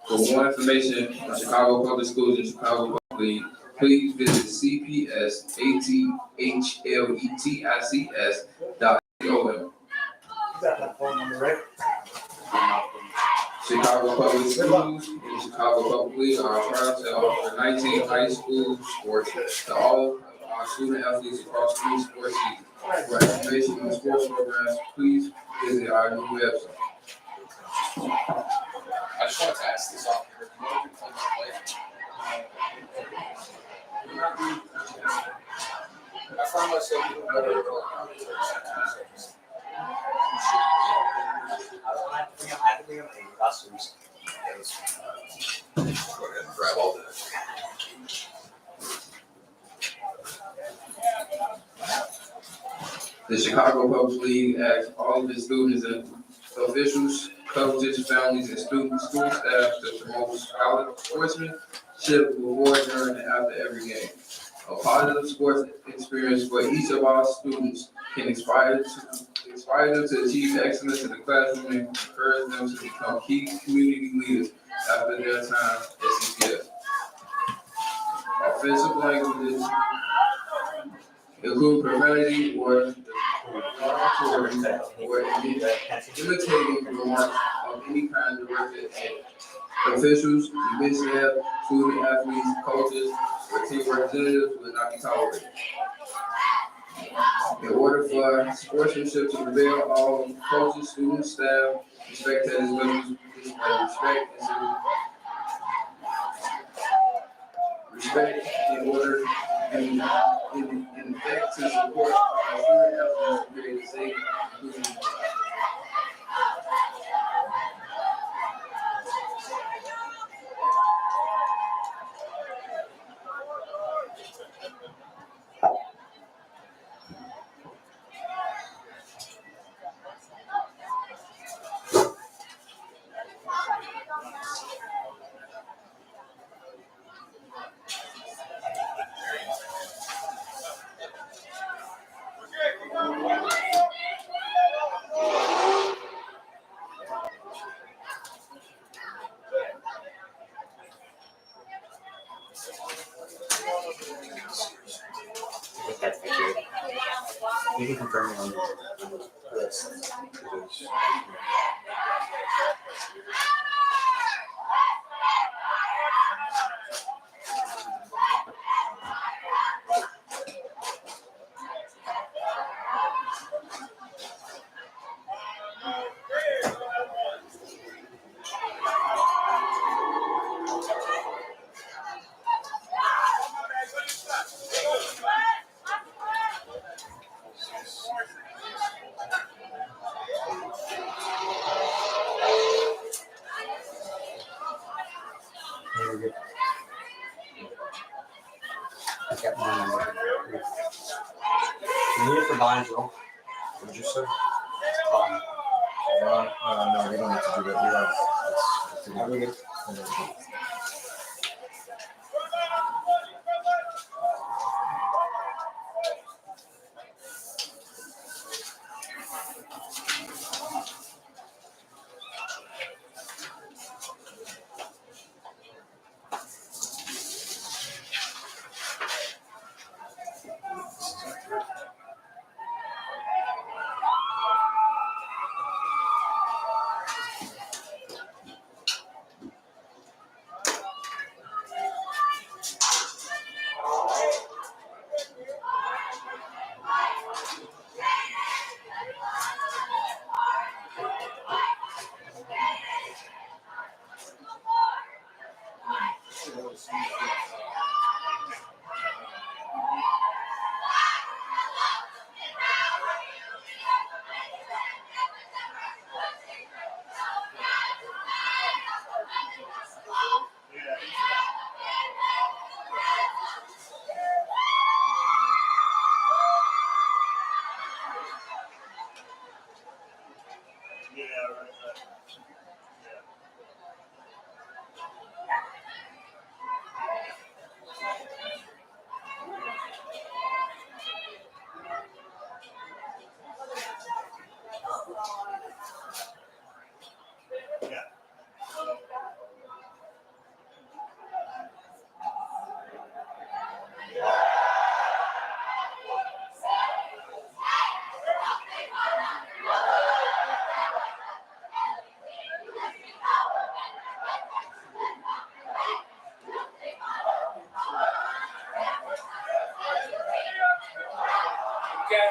For more information on Chicago Public Schools and Chicago Public League, please visit cpsathletics.com. Got that phone number, right? Chicago Public Schools and Chicago Public League are proud to offer 19 high school sports to all of our student athletes across 3 sports seasons. For information on sports programs, please visit our new website. I just wanted to ask this off here. What do you plan to play? I find myself doing better at all. I have to bring up a costumes. Go ahead and grab all that. The Chicago Public League asks all of its students and officials, coaches, families, and students, school staff to promote sportsmanship before, during, and after every game. A positive sports experience for each of our students can inspire them to achieve excellence in the classroom and encourage them to become key community leaders after their time at CPS. Offensive languages include profanity or imitating remarks of any kind directed at officials, event staff, student athletes, coaches, or team representatives will not be tolerated. In order for sportsmanship to prevail, all coaches, students, staff, and spectators must display respect in order and in effect to support our student athletes to create a safe, inclusive You can confirm me on this. I got mine. You need it for buying, Joel? What did you say? No, we don't need to do that. How we get?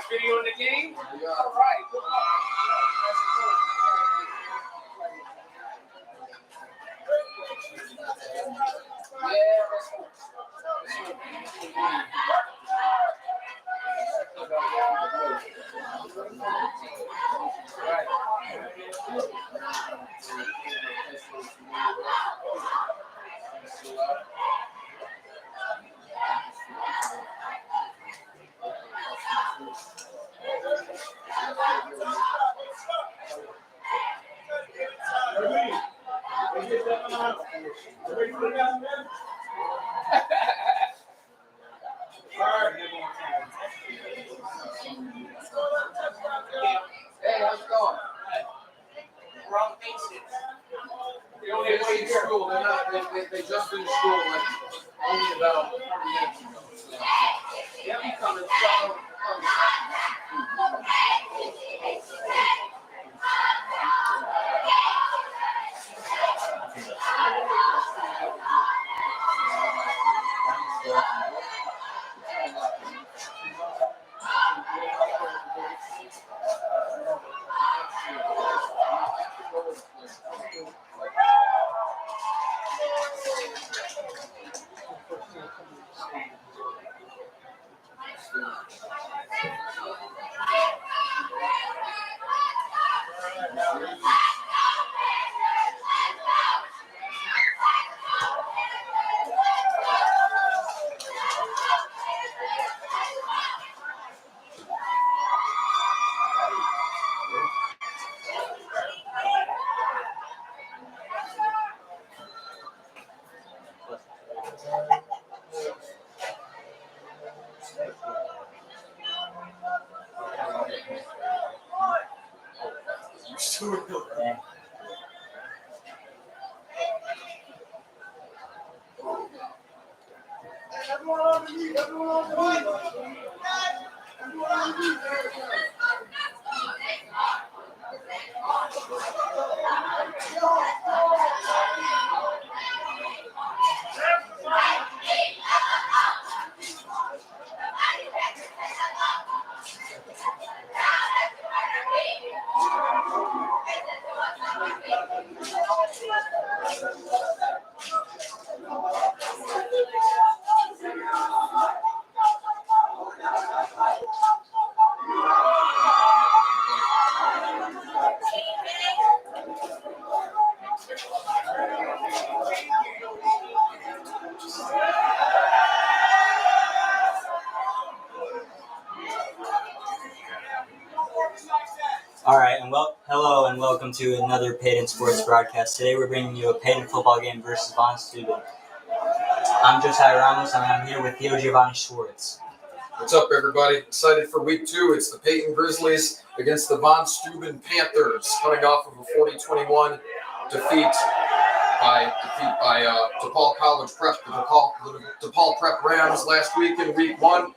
video in the game? All right. Good luck. Hey, how's it going? We're on the basics. They only have one year. School, they're not, they just finished school like only about 40 minutes ago. So. Yeah, we coming. All right, and hello and welcome to another Payton Sports broadcast. Today we're bringing you a Payton football game versus Von Steuben. I'm Josiah Ramos, and I'm here with Theo Giovanni Schwartz. What's up, everybody? Excited for week 2. It's the Payton Grizzlies against the Von Steuben Panthers, coming off of a 40-21 defeat by DePaul College Prep, the DePaul Prep Rams last week in week 1.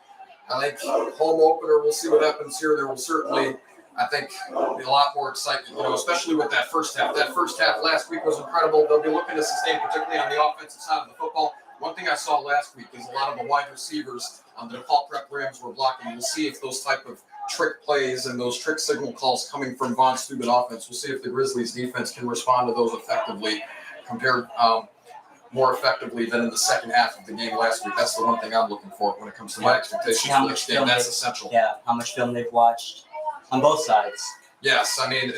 I think home opener. We'll see what happens here. There will certainly, I think, be a lot more excitement, especially with that first half. That first half last week was incredible. They'll be looking to sustain, particularly on the offensive side of the football. One thing I saw last week is a lot of the wide receivers the DePaul Prep Rams were blocking. We'll see if those type of trick plays and those trick signal calls coming from Von Steuben offense, we'll see if the Grizzlies defense can respond to those effectively, more effectively than in the second half of the game last week. That's the one thing I'm looking for when it comes to my expectations for this game. That's essential. Yeah, how much film they've watched on both sides. Yes, I mean,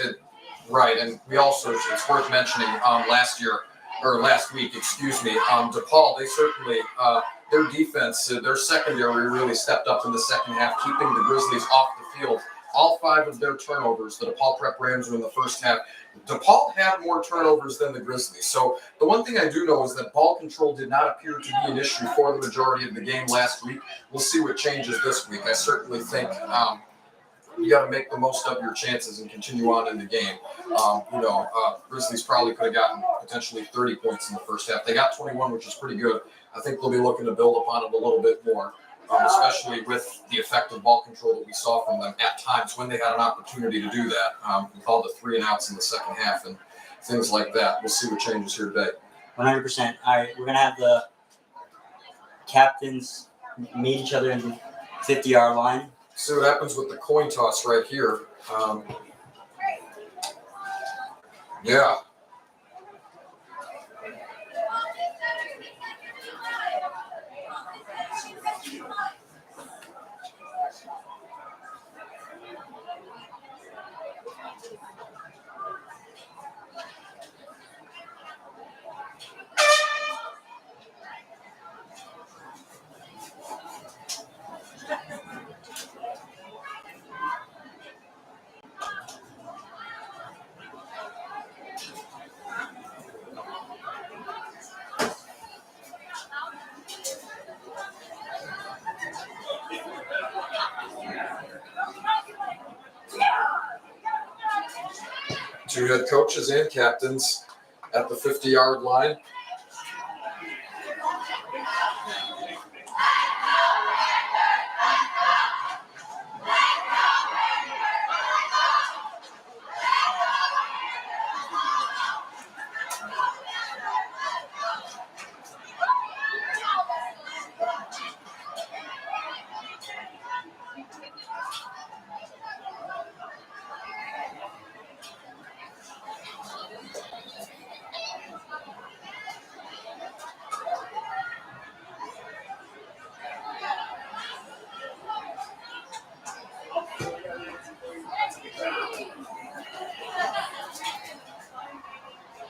right. And we also, it's worth mentioning last week, DePaul, they certainly, their defense, their secondary really stepped up in the second half, keeping the Grizzlies off the field. All 5 of their turnovers, the DePaul Prep Rams were in the first half. DePaul had more turnovers than the Grizzlies. So the one thing I do know is that ball control did not appear to be an issue for the majority of the game last week. We'll see what changes this week. I certainly think you got to make the most of your chances and continue on in the game. Grizzlies probably could have gotten potentially 30 points in the first half. They got 21, which is pretty good. I think they'll be looking to build upon it a little bit more, especially with the effective ball control that we saw from them at times when they had an opportunity to do that. We called the 3 and outs in the second half and things like that. We'll see what changes here today. 100%. All right, we're going to have the captains meet each other in the 50-yard line. See what happens with the coin toss right here. Yeah. Two head coaches and captains at the 50-yard line.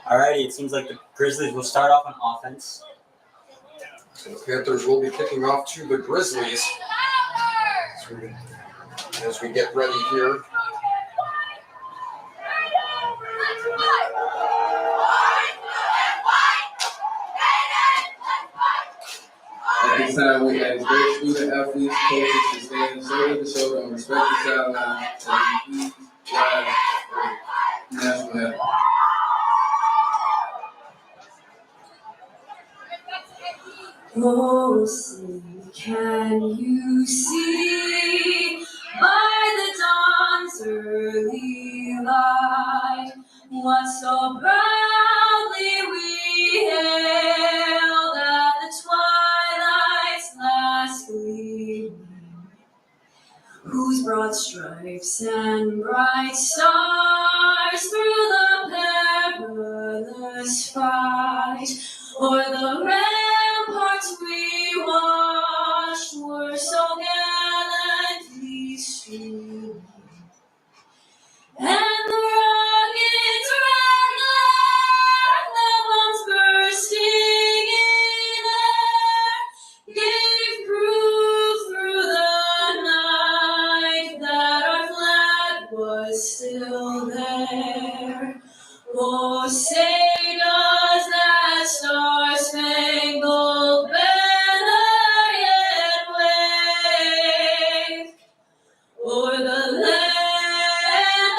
Alrighty, it seems like the Grizzlies will start off on offense. So the Panthers will be kicking off to the Grizzlies as we get ready here. At this time, we ask great student athletes, coaches to stand shoulder to shoulder on respective sidelines as we please rise for national anthem. Oh, say, can you see by the dawn's early light what so proudly we hailed at the twilight's last gleaming, whose broad stripes and bright stars through the perilous fight o'er the ramparts we watched were so gallantly streaming, and the rocket's red glare, the bombs bursting in air, gave proof through the night that our flag was still there. Oh, say does that star-spangled banner yet wave o'er the land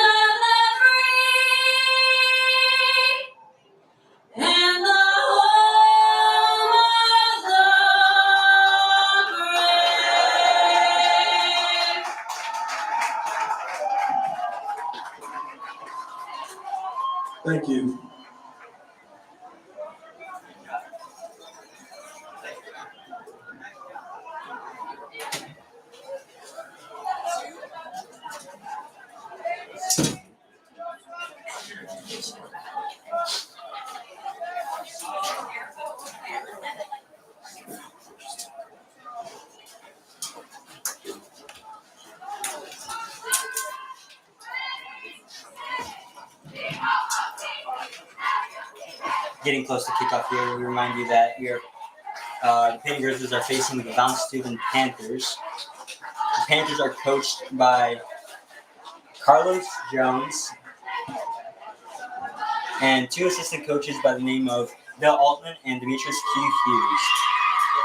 of the free and the home of the brave? Thank you. Getting close to kickoff here, we remind you that the Payton Grizzlies are facing the Von Steuben Panthers. The Panthers are coached by Carlos Jones and two assistant coaches by the name of Bill Altman and Demetrius Q. Hughes.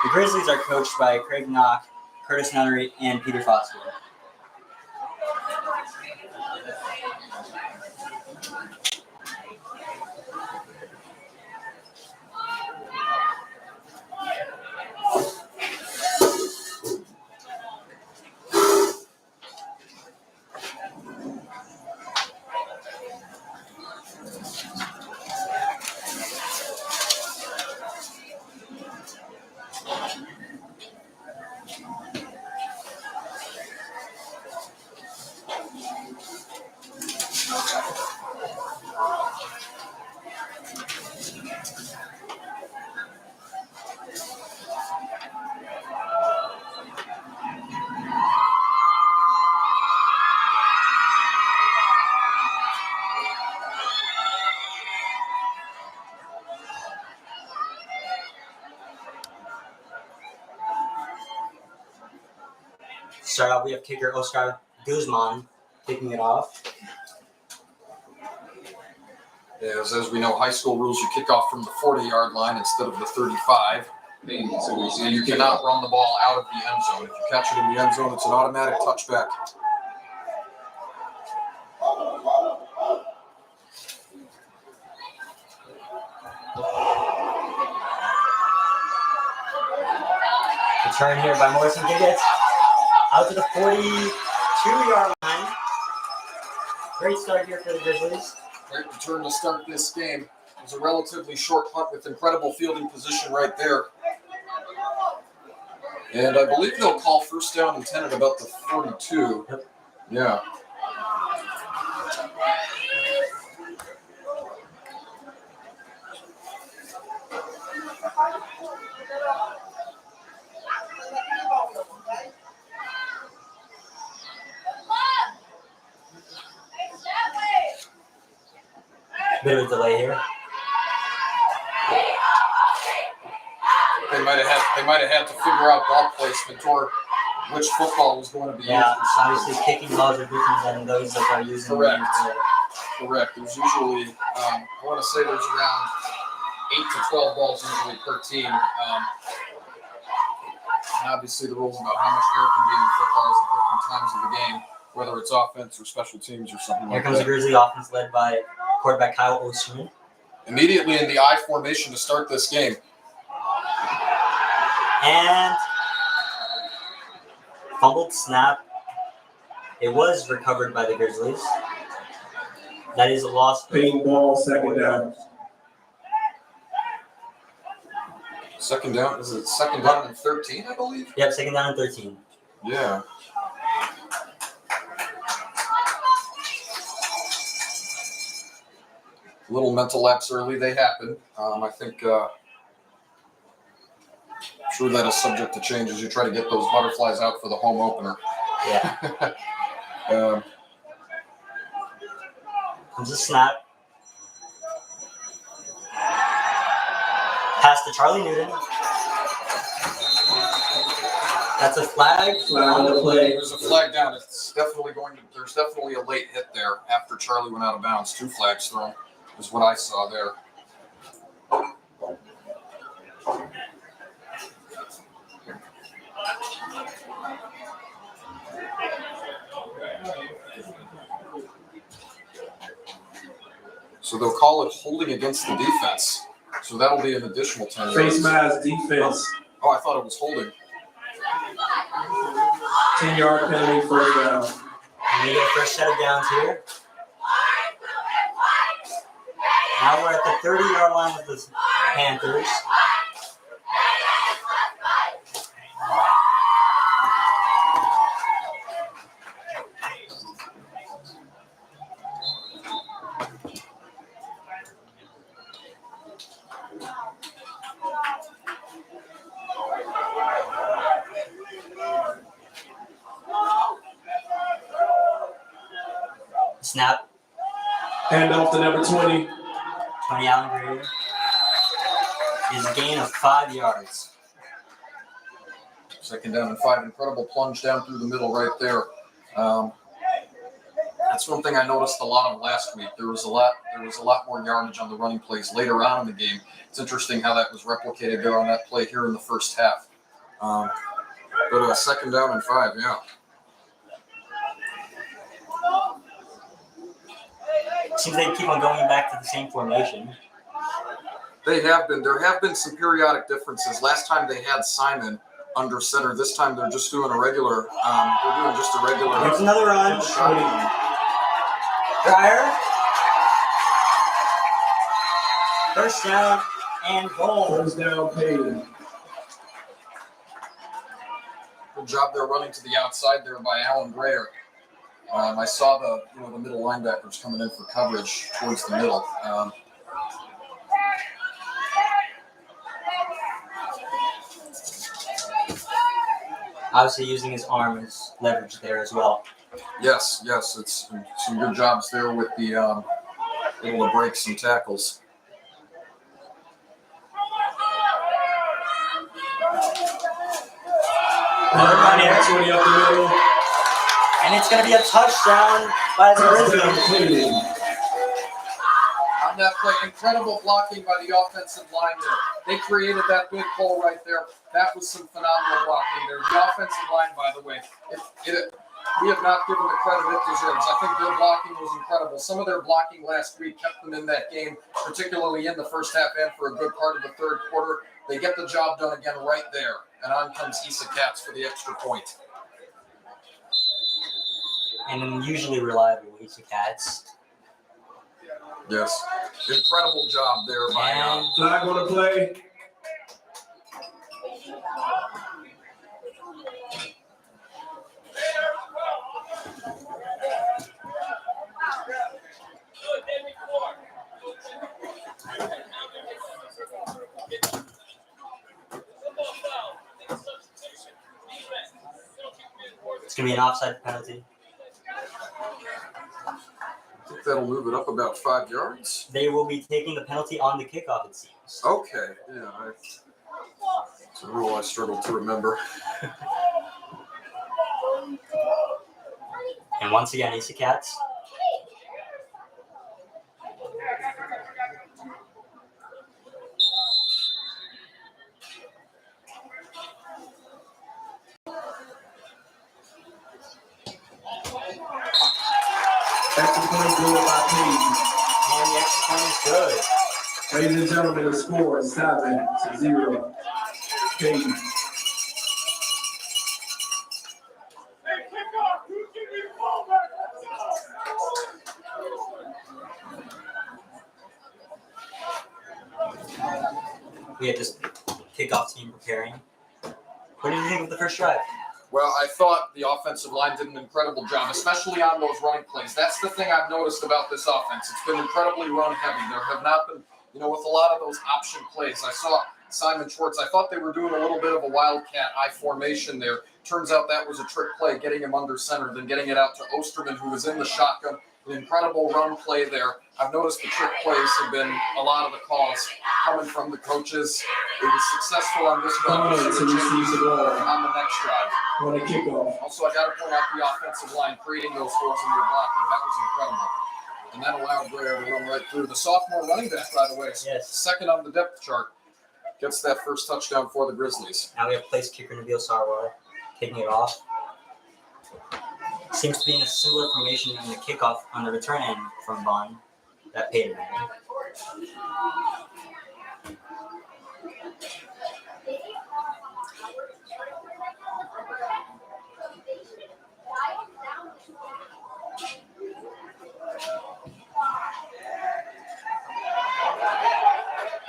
The Grizzlies are coached by Craig Knock, Curtis Nunnery, and Peter Foster. Start off, we have kicker Oscar Guzman kicking it off. As we know, high school rules, you kick off from the 40-yard line instead of the 35. And you cannot run the ball out of the end zone. If you catch it in the end zone, it's an automatic touchback. Return here by Morrison Giggets. Out to the 42-yard line. Great start here for the Grizzlies. Great return to start this game. It was a relatively short punt with incredible fielding position right there. And I believe they'll call first down and 10 at about the 42. Yep. Yeah. Bit of a delay here. They might have had to figure out ball placement or which football was going to be Yeah, used. For obviously kicking balls are different than those that are using. Correct. Correct. There's usually, I want to say there's around 8 to 12 balls usually per team. And obviously the rules about how much air can be in footballs at different times of the game, whether it's offense or special teams or something Here like comes the that. Grizzly offense led by quarterback Kyle Osterman. Immediately in the I formation to start this game. And fumbled snap. It was recovered by the Grizzlies. That is a loss. Payton ball, second down. Second down, is it second down and 13, I believe? Yep, second down and 13. Yeah. Little mental lapse early, they happen. I think, I'm sure that is subject to change as you try to get those butterflies out for the home opener. Yeah. Um, Comes a snap. Pass to Charlie Newton. That's a flag. Flag on the play. There's a flag down. It's definitely there's definitely a late hit there after Charlie went out of bounds. 2 flags thrown is what I saw there. So they'll call it holding against the defense. So that'll be an additional 10 Face yards. mask defense. Oh, I thought it was holding. 10-yard penalty, first down. And we get a first set of downs here. Now we're at the 30-yard line of the Panthers. Snap. Hand off to number 20. 20 Allen Gray is a gain of 5 yards. Second down and 5. Incredible plunge down through the middle right there. That's one thing I noticed a lot of last week. There was a lot more yardage on the running plays later on in the game. It's interesting how that was replicated there on that play here in the first half. But second down and 5, yeah. Seems they keep on going back to the same formation. They have been. There have been some periodic differences. Last time they had Simon under center. This time they're just doing a regular. They're doing just a regular. Here's another run. Shotgun. Dryer. First down and goal. First down, Payton. Good job there running to the outside there by Alan Grayer. I saw the middle linebackers coming in for coverage towards the middle. Obviously using his arm as leverage there as well. Yes, it's some good jobs there with the able to break some tackles. run here. 20 up the middle. And it's going to be a touchdown by the Touchdown, Grizzlies. Payton. On that play, incredible blocking by the offensive line there. They created that big hole right there. That was some phenomenal blocking there. The offensive line, by the way, we have not given the credit it deserves. I think their blocking was incredible. Some of their blocking last week kept them in that game, particularly in the first half and for a good part of the third quarter. They get the job done again right there. And on comes Issa Katz for the extra point. And an unusually reliable Issa Katz. Yes. Incredible job there by And Flag on the play. it's going to be an offside penalty. I think that'll move it up about 5 yards. They will be taking the penalty on the kickoff, it seems. Okay. Yeah. It's a rule I struggle to remember. And once again, Issa Katz. Extra point good by Payton. And the extra point is good. Ladies and gentlemen, the score is 7-0. Payton. We had this kickoff team preparing. What did you think of the first drive? Well, I thought the offensive line did an incredible job, especially on those running plays. That's the thing I've noticed about this offense. It's been incredibly run heavy. There have not been, with a lot of those option plays. I saw Simon Schwartz. I thought they were doing a little bit of a wildcat I formation there. Turns out that was a trick play, getting him under center, then getting it out to Osterman, who was in the shotgun. An incredible run play there. I've noticed the trick plays have been a lot of the calls coming from the coaches. It was successful on this one. To receive the ball On the next drive. on the kickoff. Also, I got to point out the offensive line creating those holes in their blocking. That was incredible. And that allowed Blair to run right through. The sophomore running back, by the way, Yes. second on the depth chart, gets that first touchdown for the Grizzlies. Now we have place kicker Nabil Sarwar taking it off. Seems to be in a similar formation on the kickoff on the return end from Vaughn that Payton ran.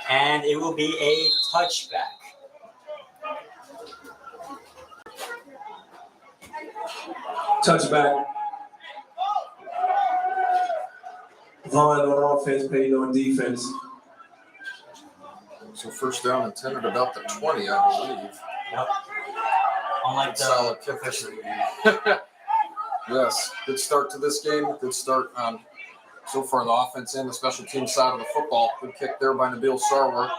And it will be a touchback. Touchback. Vaughn on offense, Payton on defense. So first down and 10 at about the 20, I believe. Yep. Unlike the Solid kick. Yes, good start to this game. Good start so far on the offense and the special team side of the football. Good kick there by Nabil Sarwar.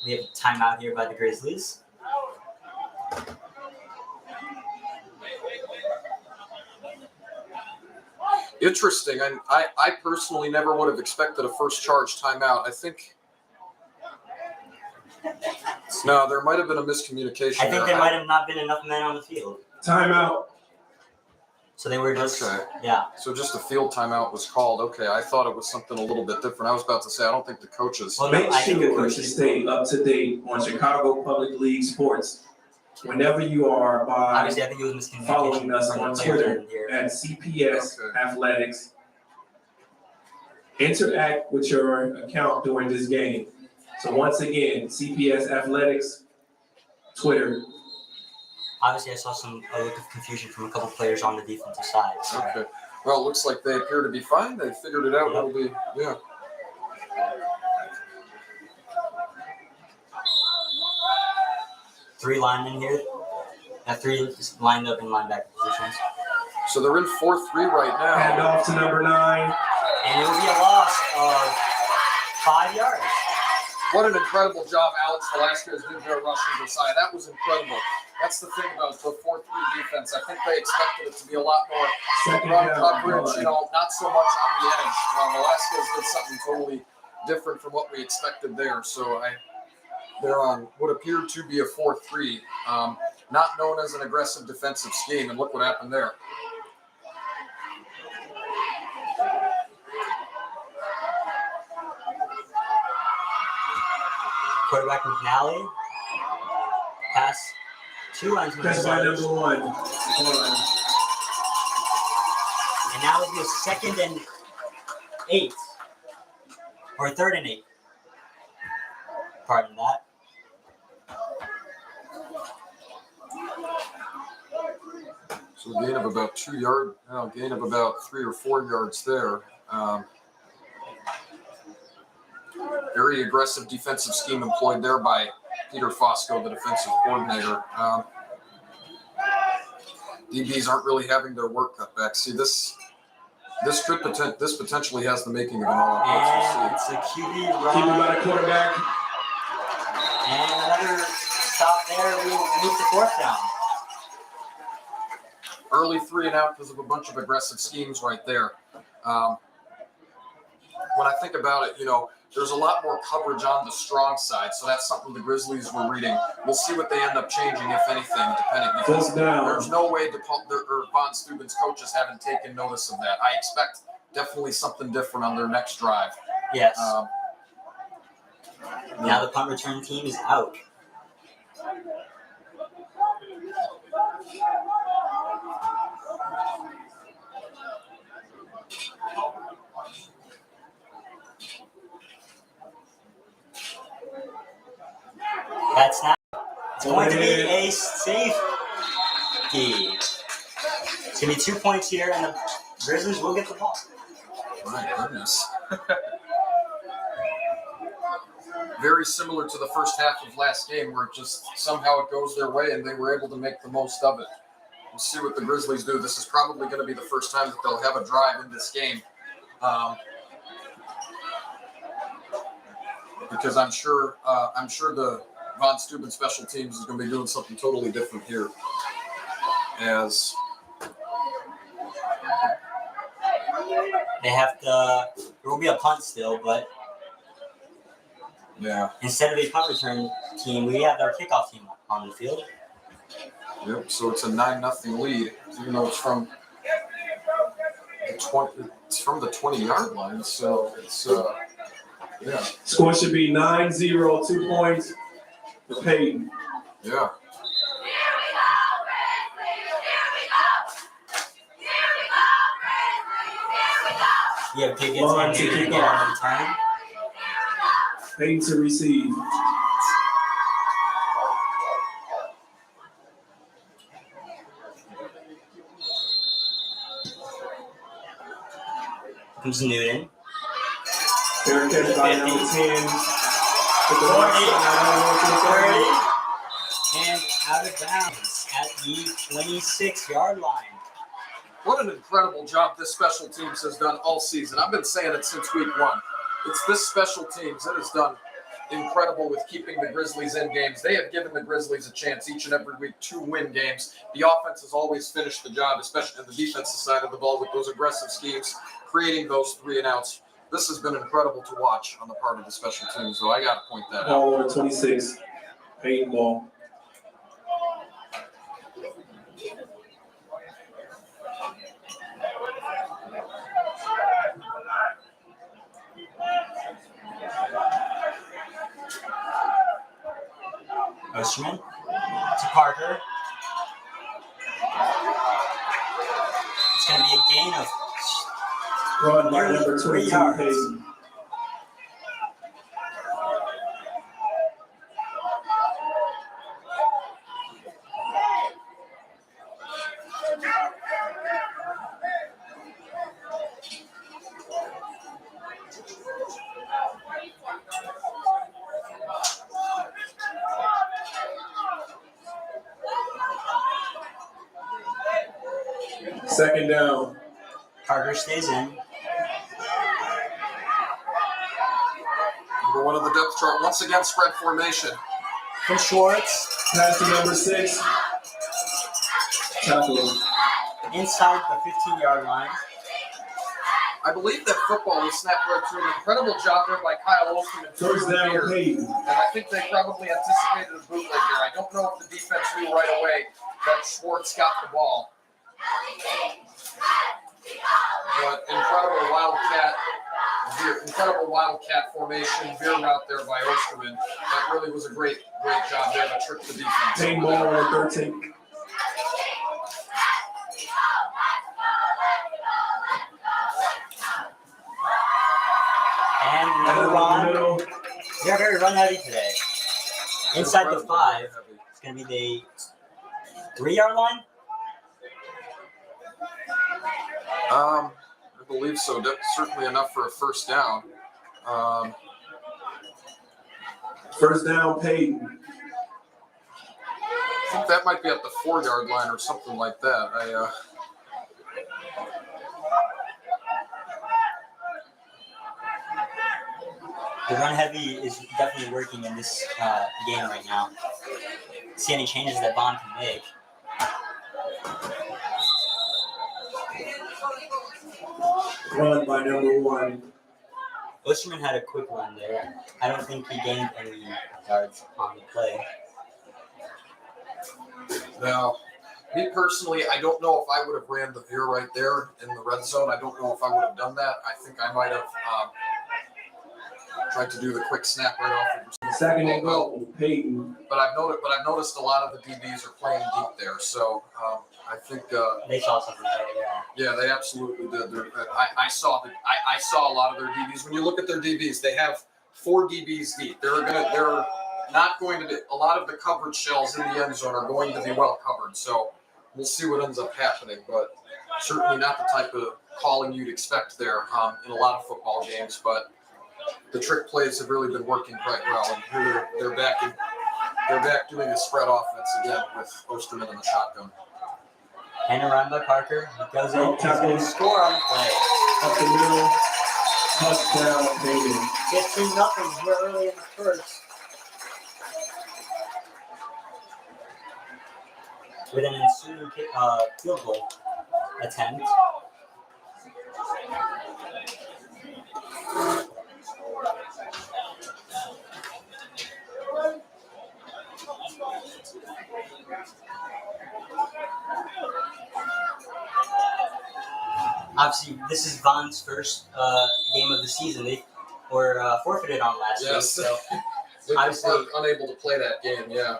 We have a timeout here by the Grizzlies. Interesting. I personally never would have expected a first charge timeout. I think no, there might have been a miscommunication. I think there might have not been enough men on the field. Timeout. So they were just, Okay. yeah. So just a field timeout was called. Okay, I thought it was something a little bit different. I was about to say I don't think the coaches. Well, no, Make I think the sure to coaches. stay up to date on Chicago Public League sports. Whenever you are by Obviously, I think it was miscommunication. following us from the on players Twitter in here. at CPS Okay. Athletics, interact with your account during this game. So once again, CPS Athletics, Twitter. Obviously, I saw a look of confusion from a couple players on the defensive side. So. Okay. Well, it looks like they appear to be fine. They figured it out. It'll be yeah. Three linemen here. Three lined up in linebacker positions. So they're in 4-3 right now. Hand off to number 9. And it will be a loss of 5 yards. What an incredible job Alex Velasquez did there rushing Josiah. That was incredible. That's the thing about the 4-3 defense. I think they expected it to be a lot more Second run down. coverage, not so much on the edge. Velasquez did something totally different from what we expected there. So they're on what appeared to be a 4-3, not known as an aggressive defensive scheme, and look what happened there. Quarterback McNally. Pass 2 linesmen. Press by number 1. And now it'll be a 2nd and 8. Or 3rd and 8. Pardon that. So a gain of about 2 yards, gain of about 3 or 4 yards there. Very aggressive defensive scheme employed there by Peter Fosco, the defensive coordinator. DBs aren't really having their work cut back. See, this potentially has the making of an all-out. And it's a QB run. QB by the quarterback. And another stop there. We will move to 4th down. Early 3 and out because of a bunch of aggressive schemes right there. When I think about it, there's a lot more coverage on the strong side, so that's something the Grizzlies were reading. We'll see what they end up changing, if anything, depending, because there's no way Von Steuben's coaches haven't taken notice of that. I expect definitely something different on their next drive. Yes. Now the punt return team is out. That's not. It's going to be a safety. It's going to be 2 points here, and the Grizzlies will get the ball. My goodness. Very similar to the first half of last game, where somehow it goes their way and they were able to make the most of it. We'll see what the Grizzlies do. This is probably going to be the first time that they'll have a drive in this game. Because I'm sure the Von Steuben special teams is going to be doing something totally different here. As they have to, there will be a punt still, but instead of a punt return team, we have our kickoff team on the field. Yep, so it's a 9-0 lead, even though it's from the 20-yard line, so it's Score should be 9-0, 2 points for Payton. Yeah. You have Pickens and Newton again on the return. Payton to receive. Comes Newton. Fair catch by number 10. 40, and out of bounds at the 26-yard line. What an incredible job this special teams has done all season. I've been saying it since week 1. It's this special teams that has done incredible with keeping the Grizzlies in games. They have given the Grizzlies a chance each and every week to win games. The offense has always finished the job, especially on the defensive side of the ball with those aggressive schemes, creating those 3 and outs. This has been incredible to watch on the part of the special teams, so I got to point that out. Ball over 26. Payton ball. Osterman to Parker. It's going to be a gain of Run by number 3 22, yards. Payton. Second down. Parker stays in. Number one on the depth chart. Once again, spread formation. From Schwartz, Pass to number 6. Tackle. inside the 15-yard line. I believe that football was snapped right through. An incredible job there by Kyle Olsen and First down, Beard. Payton. And I think they probably anticipated a bootleg there. I don't know if the defense knew right away that Schwartz got the ball. But incredible wildcat formation, veer route there by Osterman. That really was a great job there to trick the defense. Payton ball on 13. And Pass another to the run. middle. They're very run heavy today. Inside the 5. It's going to be the 3-yard line. I believe so. That's certainly enough for a first down. First down, Payton. I think that might be at the 4-yard line or something like that. The run heavy is definitely working in this game right now. See any changes that Vaughn can make. Run by number 1. Osterman had a quick run there. I don't think he gained any yards on the play. Now, me personally, I don't know if I would have ran the veer right there in the red zone. I don't know if I would have done that. I think I might have tried to do the quick snap right off of the Second and goal, Payton. But I've noticed a lot of the DBs are playing deep there. So I think They saw something there, yeah. yeah, they absolutely did. I saw a lot of their DBs. When you look at their DBs, they have 4 DBs deep. They're not going to be, a lot of the coverage shells in the end zone are going to be well covered. So we'll see what ends up happening, but certainly not the type of calling you'd expect there in a lot of football games. But the trick plays have really been working quite well, and here they're back doing a spread offense again with Osterman in the shotgun. And a run by Parker. He goes in. He's going to score on the play. Up the middle. Touchdown, Payton. 15-0 here early in the first. With an ensuing field goal attempt. Obviously, this is Vaughn's first game of the season. They were forfeited on last week, Yes. so They Obviously- were unable to play that game, yeah.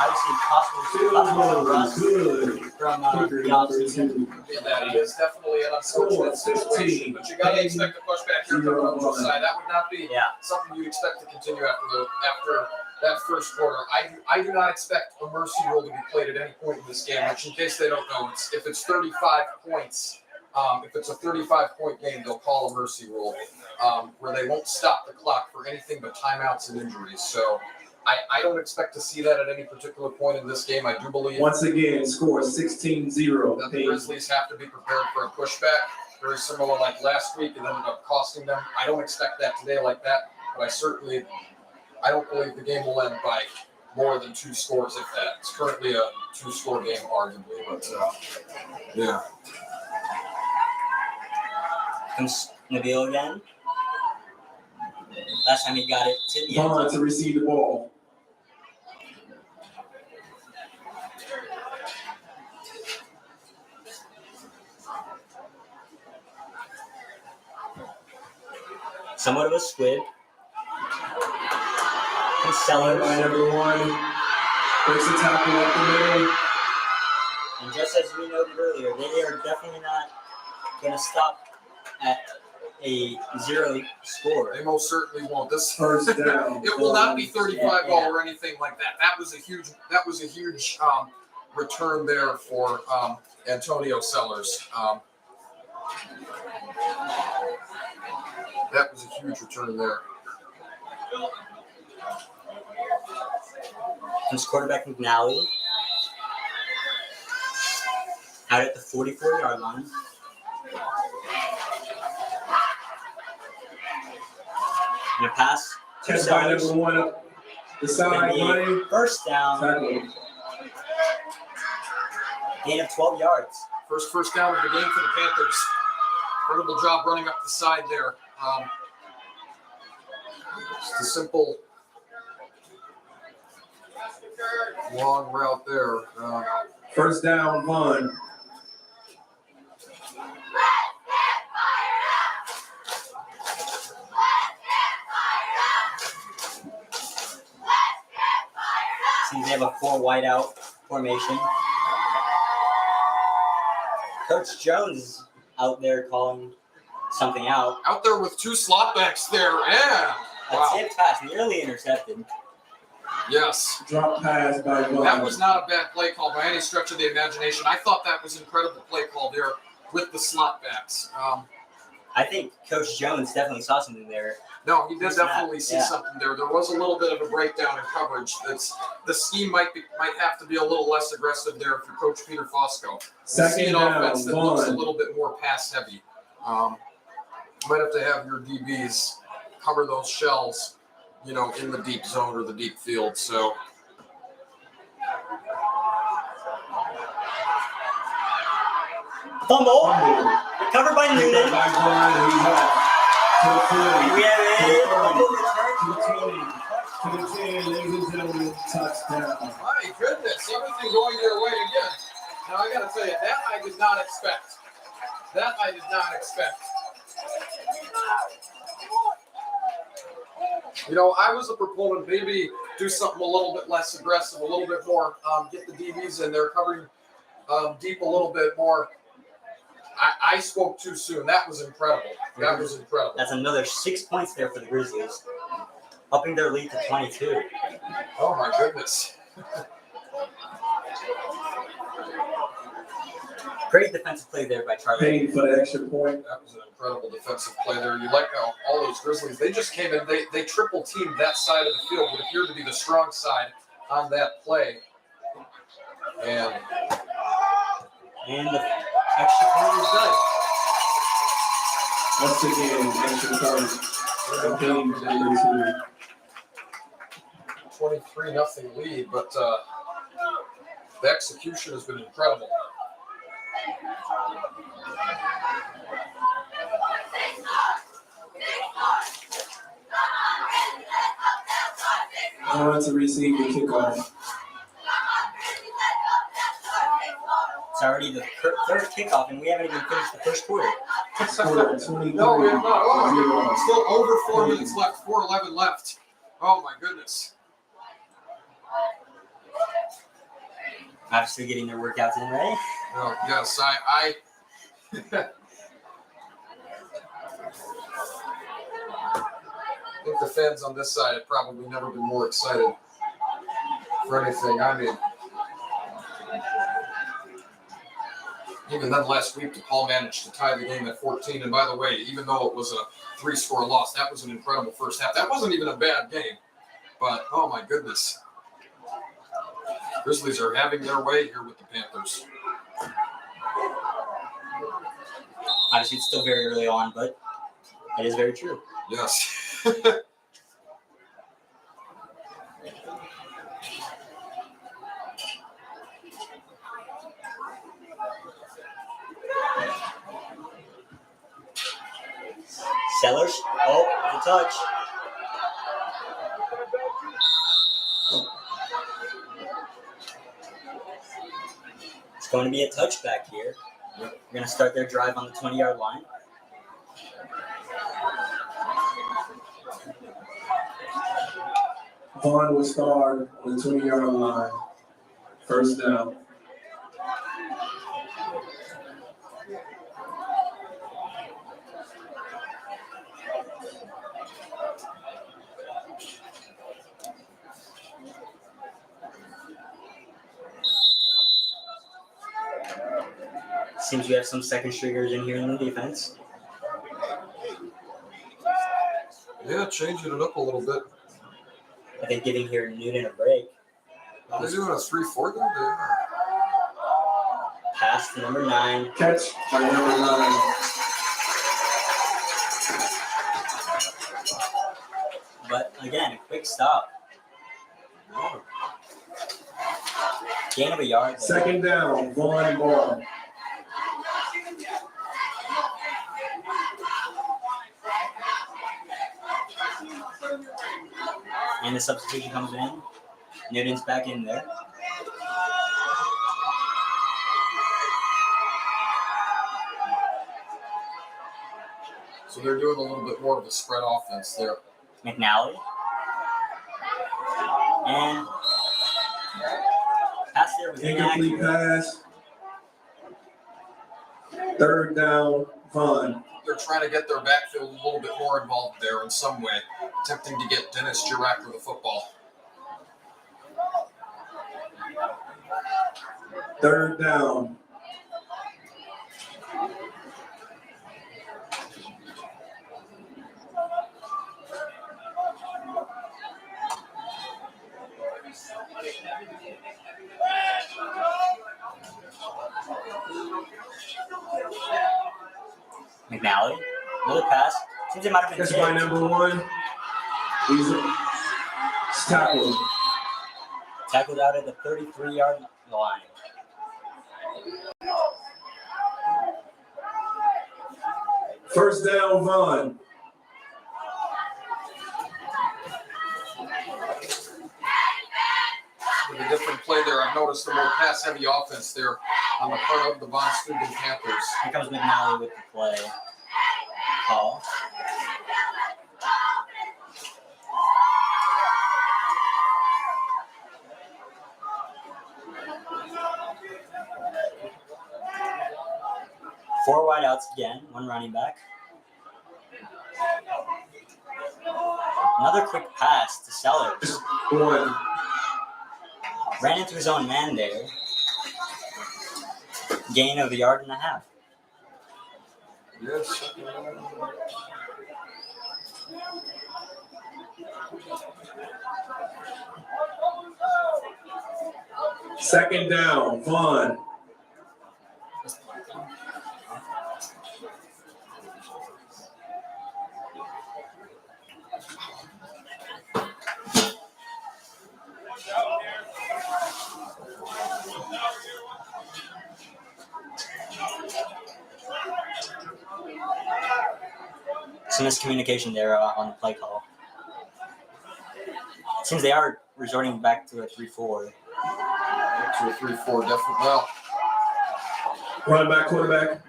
obviously possible rust Good. from the offseason. Yeah, that is definitely an unfortunate situation, but you got to expect a pushback here coming on the side. That would not be Yeah. something you'd expect to continue after that first quarter. I do not expect a mercy rule to be played at any point in this game, which in case they don't know, if it's 35 points, if it's a 35-point game, they'll call a mercy rule where they won't stop the clock for anything but timeouts and injuries. So I don't expect to see that at any particular point in this game. I do believe Once again, score 16-0. that the Grizzlies have to be prepared for a pushback, very similar like last week. It ended up costing them. I don't expect that today like that, but I don't believe the game will end by more than 2 scores, if that. It's currently a 2-score game, arguably, but yeah. Comes Nabil again. Last time he got it to the end Vaughn zone. to receive the ball. Somewhat of a squib. And Run Sellers. by number 1. Breaks the tackle up the middle. And just as we noted earlier, they are definitely not going to stop at a 0 score. They most certainly won't. This First down. it will not be 35 Yeah. all or anything like that. That was a huge return there for Antonio Sellers. That was a huge return there. Comes quarterback McNally. Out at the 44-yard line. And a pass. Catch by number one up the side, running. First down. Tackle. Gain of 12 yards. First down of the game for the Panthers. Incredible job running up the side there. Just a simple long route there. First down, Vaughn. Seems they have a 4 wideout formation. Coach Jones is out there calling something out. Out there with 2 slot backs there, and A tipped pass, nearly intercepted. Yes. Drop pass by Vaughn. That was not a bad play call by any stretch of the imagination. I thought that was an incredible play call there with the slot backs. I think Coach Jones definitely saw something there. No, he did Snap, definitely see yeah. something there. There was a little bit of a breakdown in coverage. The scheme might have to be a little less aggressive there for Coach Peter Fosco. Second See an down, offense that looks a Vaughn. little bit more pass heavy. Might have to have your DBs cover those shells, in the deep zone or the deep field. So Fumble. Recovered by Noonan. By Vaughn, and he's off. And we have a fumble To the 10, ladies and gentlemen, touchdown. my goodness, everything going their way again. Now I got to tell you, that I did not expect. I was a proponent, maybe do something a little bit less aggressive, a little bit more, get the DBs in there, covering deep a little bit more. I spoke too soon. That was incredible. That's another 6 points there for the Grizzlies, upping their lead to 22. Oh my goodness. Great defensive play there by Charlie. Payton for the extra point. That was an incredible defensive play there. You like how all those Grizzlies, they just came in, they triple teamed that side of the field, what appeared to be the strong side on that play. And the extra point is good. Once again, extra point. Payton for number 23-0 lead, but the execution has been incredible. On to receive the kickoff. It's already the third kickoff, and we haven't even finished the first quarter. Score 23. No, we have not. Zero. Still over 4 minutes left, 4:11 left. Oh my goodness. Obviously getting their workouts in, right? Oh, yes, I think the fans on this side have probably never been more excited for anything. I mean, even then last week, DePaul managed to tie the game at 14. And by the way, even though it was a 3-score loss, that was an incredible first half. That wasn't even a bad game. But, oh my goodness. Grizzlies are having their way here with the Panthers. Obviously, it's still very early on, but it is very true. Yes. Sellers. Oh, the touch. It's going to be a touchback here. We're going to start their drive on the 20-yard line. Vaughn will start on the 20-yard line. First down. Seems we have some second stringers in here in the defense. Yeah, changing it up a little bit. I think giving here Noonan a break. Are they doing a 3-4 game? Pass to number 9. Catch by number 9. again, a quick stop. Gain of a yard. There. Second down, Vaughn ball. And the substitution comes in. Newton's back in there. So they're doing a little bit more of a spread offense there. McNally. And pass there was Incomplete inaccurate. pass. Third down, Vaughn. They're trying to get their backfield a little bit more involved there in some way, attempting to get Dennis Girac with the football. Third down. McNally. Another pass. Seems it might have been That's my tipped. number one. He's tackled. Tackled out at the 33-yard line. First down, Vaughn. With a different play there, I've noticed a more pass-heavy offense there on the part of the Von Steuben Panthers. Here comes McNally with the play call. Four wideouts again, one running back. Another quick pass to Sellers. One. Ran into his own man there. Gain of a yard and a half. Yes. Second down, Vaughn. Some miscommunication there on the play call. Seems they are resorting back to a 3-4. To a 3-4, definitely. Well, Running back, quarterback.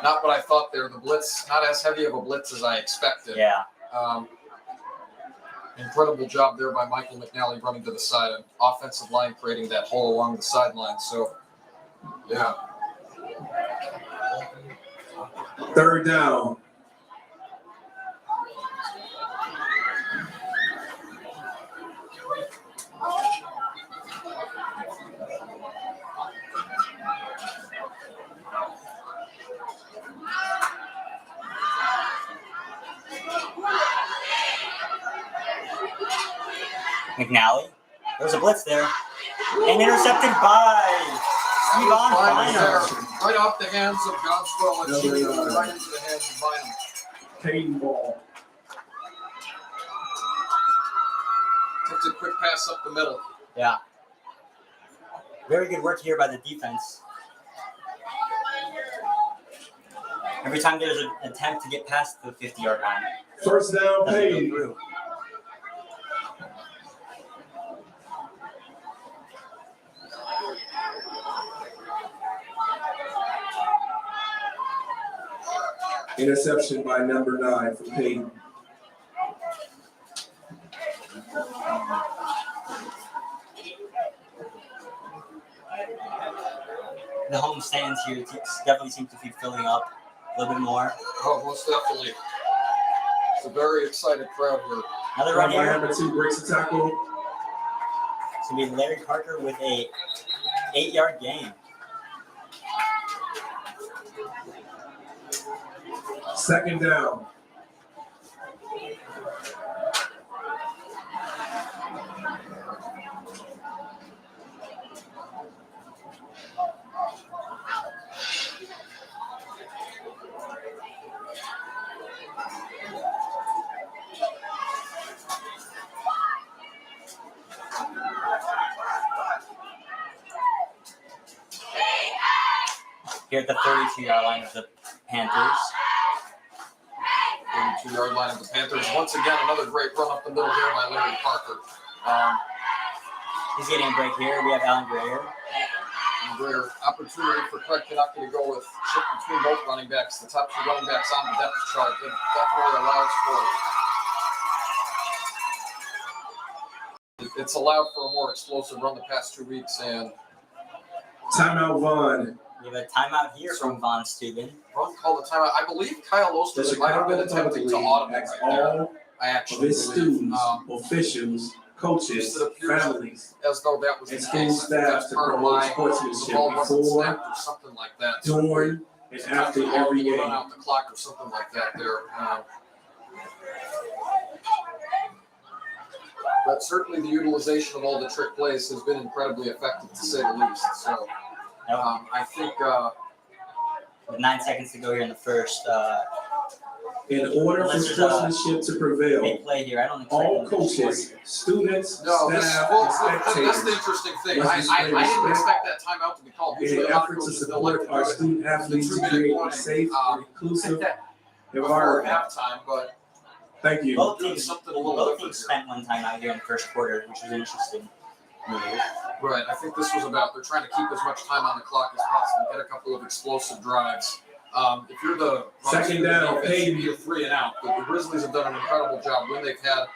not what I thought there. The blitz, not as heavy of a blitz as I expected. Yeah. Incredible job there by Michael McNally running to the side, and offensive line creating that hole along the sideline. So, yeah. Third down. McNally. There's a blitz there. And intercepted by Steuben. Fine there. Right off the hands of Godswell and Steuben, right into the hands of Bynum. Payton ball. Takes a quick pass up the middle. Yeah. Very good work here by the defense. Every time there's an attempt to get past the 50-yard line, First down, doesn't go Payton. through. Interception by number 9 for Payton. The home stands here definitely seem to be filling up a little bit more. Oh, most definitely. It's a very excited crowd here. Another run By here. number 2 breaks the tackle. It's going to be Larry Parker with a 8-yard gain. Second down. here at the 32-yard line of the Panthers. 32-yard line of the Panthers. Once again, another great run up the middle here by Larry Parker. He's getting a break here. We have Alan Greer. Greer, opportunity for Craig Kanaka to go with shift between both running backs. The top 2 running backs on the depth chart. It definitely allows for it's allowed for a more explosive run the past 2 weeks. And Timeout, Vaughn. We have a timeout here from Von Steuben. Vaughn called the timeout. I believe Kyle The Osterman might have been Chicago Public attempting to League audible asks right there. all I of actually its believe, students, officials, coaches, it appears families, as though that was and the school case. staff That's to part of promote why the sportsmanship ball wasn't before, snapped or something like that. during, and Sometimes after the ball every would run game. out the clock or something like that there. But certainly the utilization of all the trick plays has been incredibly effective, to say the least. So I think With 9 seconds to go here in the first. In order for Unless there's a sportsmanship to prevail, big play here. I don't expect all them to score coaches, here. students, no, this, staff, well, and that's the spectators, interesting thing. must I display didn't respect expect that timeout to be called. in Usually an a lot of effort to coaches don't like support to our do it student athletes to 2-minute create a warning, safe and inclusive before environment. halftime, but Thank you. Both doing teams, something a little both different teams here. spent one time out here in the first quarter, which was interesting. Right, I think this was about they're trying to keep as much time on the clock as possible, get a couple of explosive drives. If you're the Second down, defense, Payton. you're 3 and out. But the Grizzlies have done an incredible job when they've had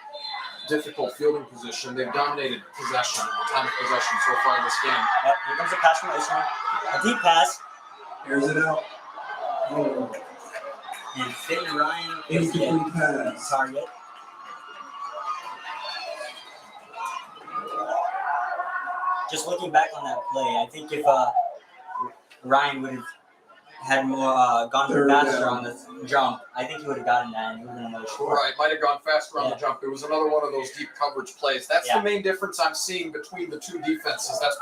difficult fielding position. They've dominated possession, time of possession so far in this game. Yep, here comes a pass from Osterman. A deep pass. Airs it out. Oh, And Finn Ryan is the incomplete pass. target. Just looking back on that play, I think if Ryan would have had more gone Third faster down. on the jump, I think he would have gotten that and he would have been another score. Right, might have gone faster on Yeah. the jump. It was another one of those deep coverage plays. That's Yeah. the main difference I'm seeing between the two defenses. That's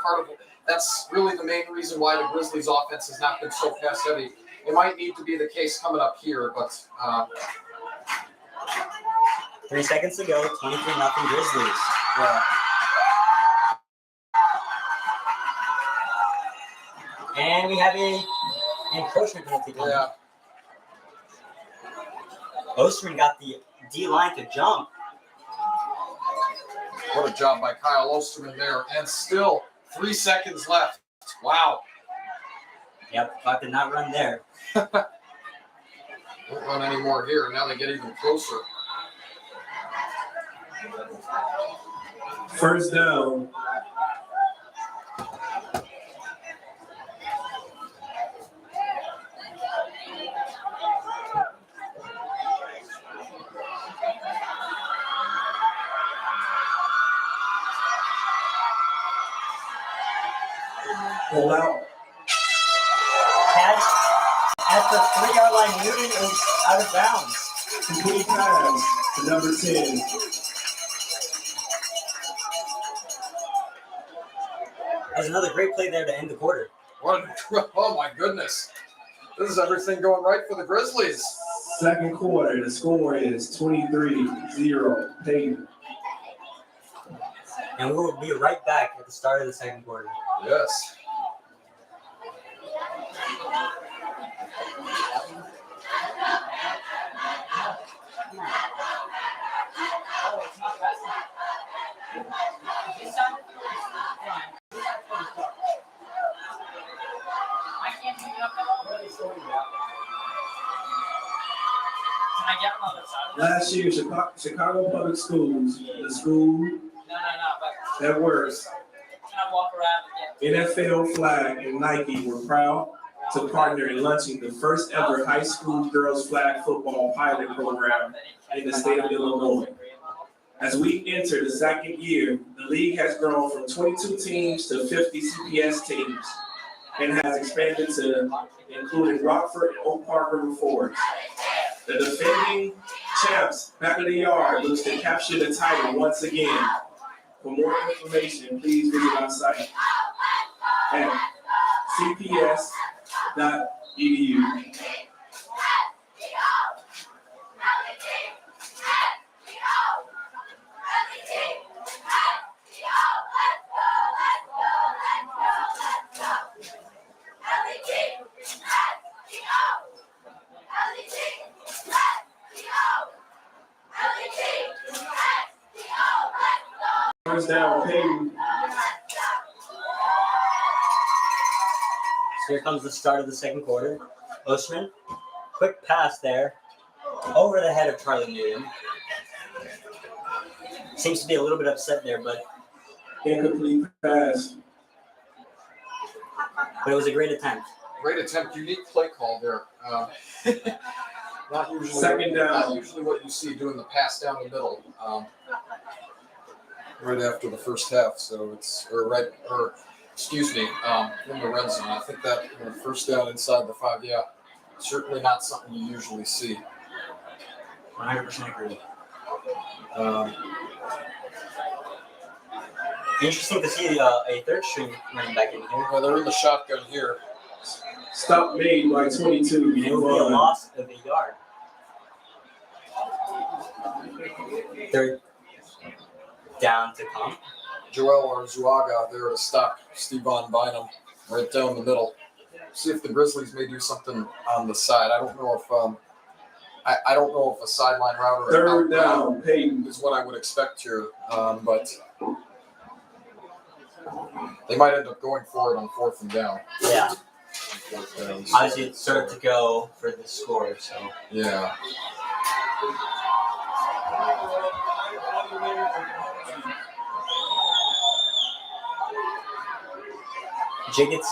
really the main reason why the Grizzlies' offense has not been so pass heavy. It might need to be the case coming up here, but 3 seconds to go, 23-0 Grizzlies. yeah. And we have a encroachment penalty coming. Yeah. Osterman got the D-line to jump. What a job by Kyle Osterman there. And still 3 seconds left. Wow. Yep, clock did not run there. Won't run any more here. Now they get even closer. First down. Pull out. Catch at the 3-yard line. Newton is out of bounds. Complete pass to number 10. There's another great play there to end the quarter. Oh my goodness. This is everything going right for the Grizzlies. Second quarter, the score is 23-0 Payton. And we will be right back at the start of the second quarter. Yes. Last year, Chicago Public Schools, the school that works, NFL Flag and Nike were proud to partner in launching the first ever high school girls flag football pilot program in the state of Illinois. As we enter the second year, the league has grown from 22 teams to 50 CPS teams and has expanded to including Rockford and Oak Park River Forest. The defending champs back of the yard looks to capture the title once again. For more information, please visit our site at cps.edu. First down, Payton. So here comes the start of the second quarter. Oshman, quick pass there, over the head of Charlie Newton. Seems to be a little bit upset there, but Incomplete pass. it was a great attempt. Great attempt, unique play call there. Not usually, Second down. Not usually what you see doing the pass down the middle, right after the first half. So it's in the red zone. I think that first down inside the 5, yeah, certainly not something you usually see. 100% agree. Interesting to see a third string running back in here. Well, they're in the shotgun here. Stop made by 22. And it would be a loss of a yard. Third down to come. Joel Arzuaga there to stop Steuben Bynum right down the middle. See if the Grizzlies may do something on the side. I don't know if I don't know if a sideline route or Third down, Payton. is what I would expect here, but they might end up going for it on 4th and down. Yeah. On 4th down, so- Obviously, it's served to go for the score, so. Yeah. Jiggett's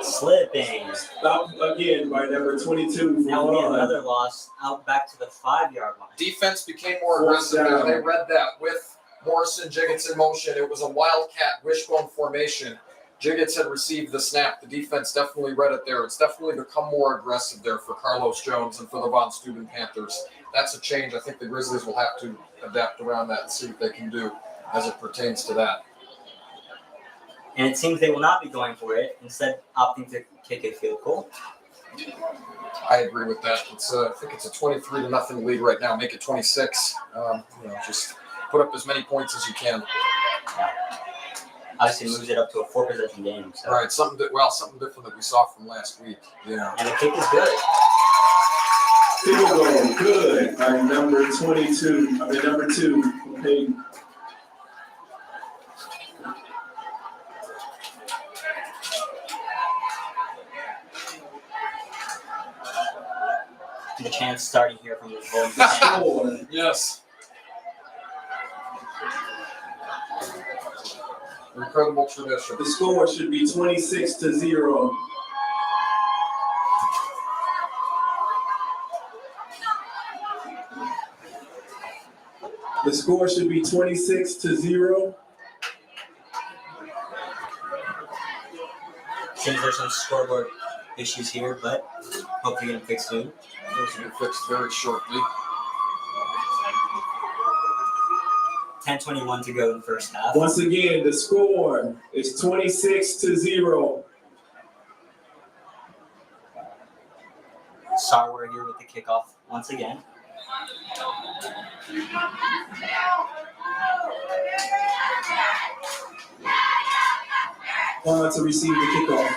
slipping. Stopped again by number 22. That will be another loss out back to the 5-yard line. Defense became more Fourth aggressive there. down. They read that with Morrison Jiggets in motion. It was a wildcat wishbone formation. Jiggets had received the snap. The defense definitely read it there. It's definitely become more aggressive there for Carlos Jones and for the Von Steuben Panthers. That's a change I think the Grizzlies will have to adapt around that and see what they can do as it pertains to that. And it seems they will not be going for it, instead opting to kick a field goal. I agree with that. It's I think it's a 23-0 lead right now. Make it 26. Just put up as many points as you can. Obviously moves it up to a 4-possession game. So. All right, something different that we saw from last week. Yeah. And the kick is good. Field goal, good. By number 2, Payton. The chance starting here from the goal. Score. Yes. Incredible tradition. The score should be 26-0. The score should be 26-0. Seems there's some scoreboard issues here, but hopefully get them fixed soon. Those will be fixed very shortly. 10:21 to go in the first half. Once again, the score is 26-0. Sarwer here with the kickoff once again. To receive the kickoff.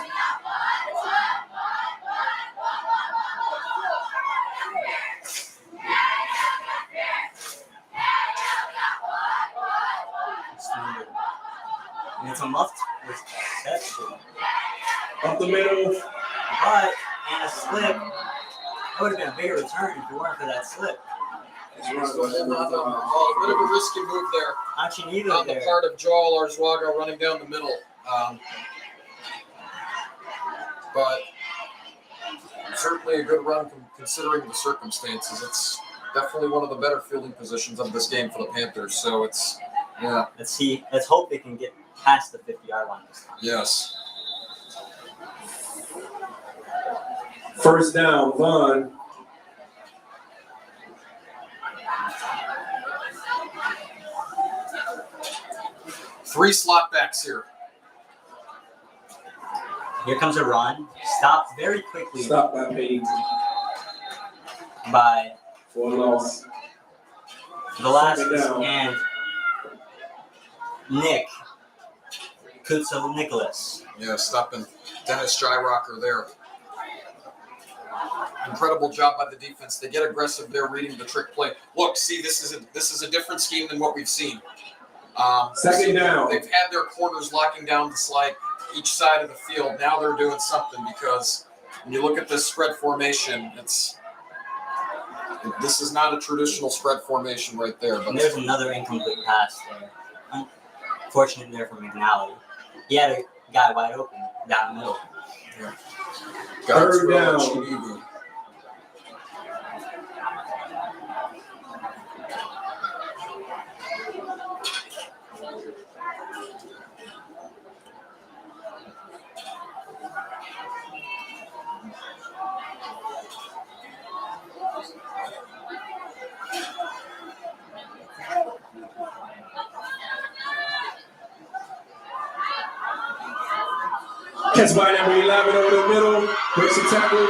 And it's a muffed reception. Up the middle. But, and a slip. That would have been a bigger return if it weren't for that slip. A bit of a risky move there Actually, neither on the there. part of Joel Arzuaga running down the middle. But certainly a good run considering the circumstances. It's definitely one of the better fielding positions of this game for the Panthers. So it's, yeah. Let's hope they can get past the 50-yard line this time. Yes. First down, Vaughn. Three slot backs here. Here comes a run. Stopped very quickly Stop by Payton by for a loss. Velasquez Second down. and Nick Kutzel Nicholas. Yeah, stopping Dennis Jyrocker there. Incredible job by the defense. They get aggressive there, reading the trick play. Look, see, this is a different scheme than what we've seen. Second down. They've had their corners locking down the slide each side of the field. Now they're doing something because when you look at this spread formation, this is not a traditional spread formation right there. But And there's another incomplete pass there. Unfortunate there for McNally. He had a guy wide open down the middle. Third down. Chidibu. Catch by number 11 over the middle. Breaks the tackle.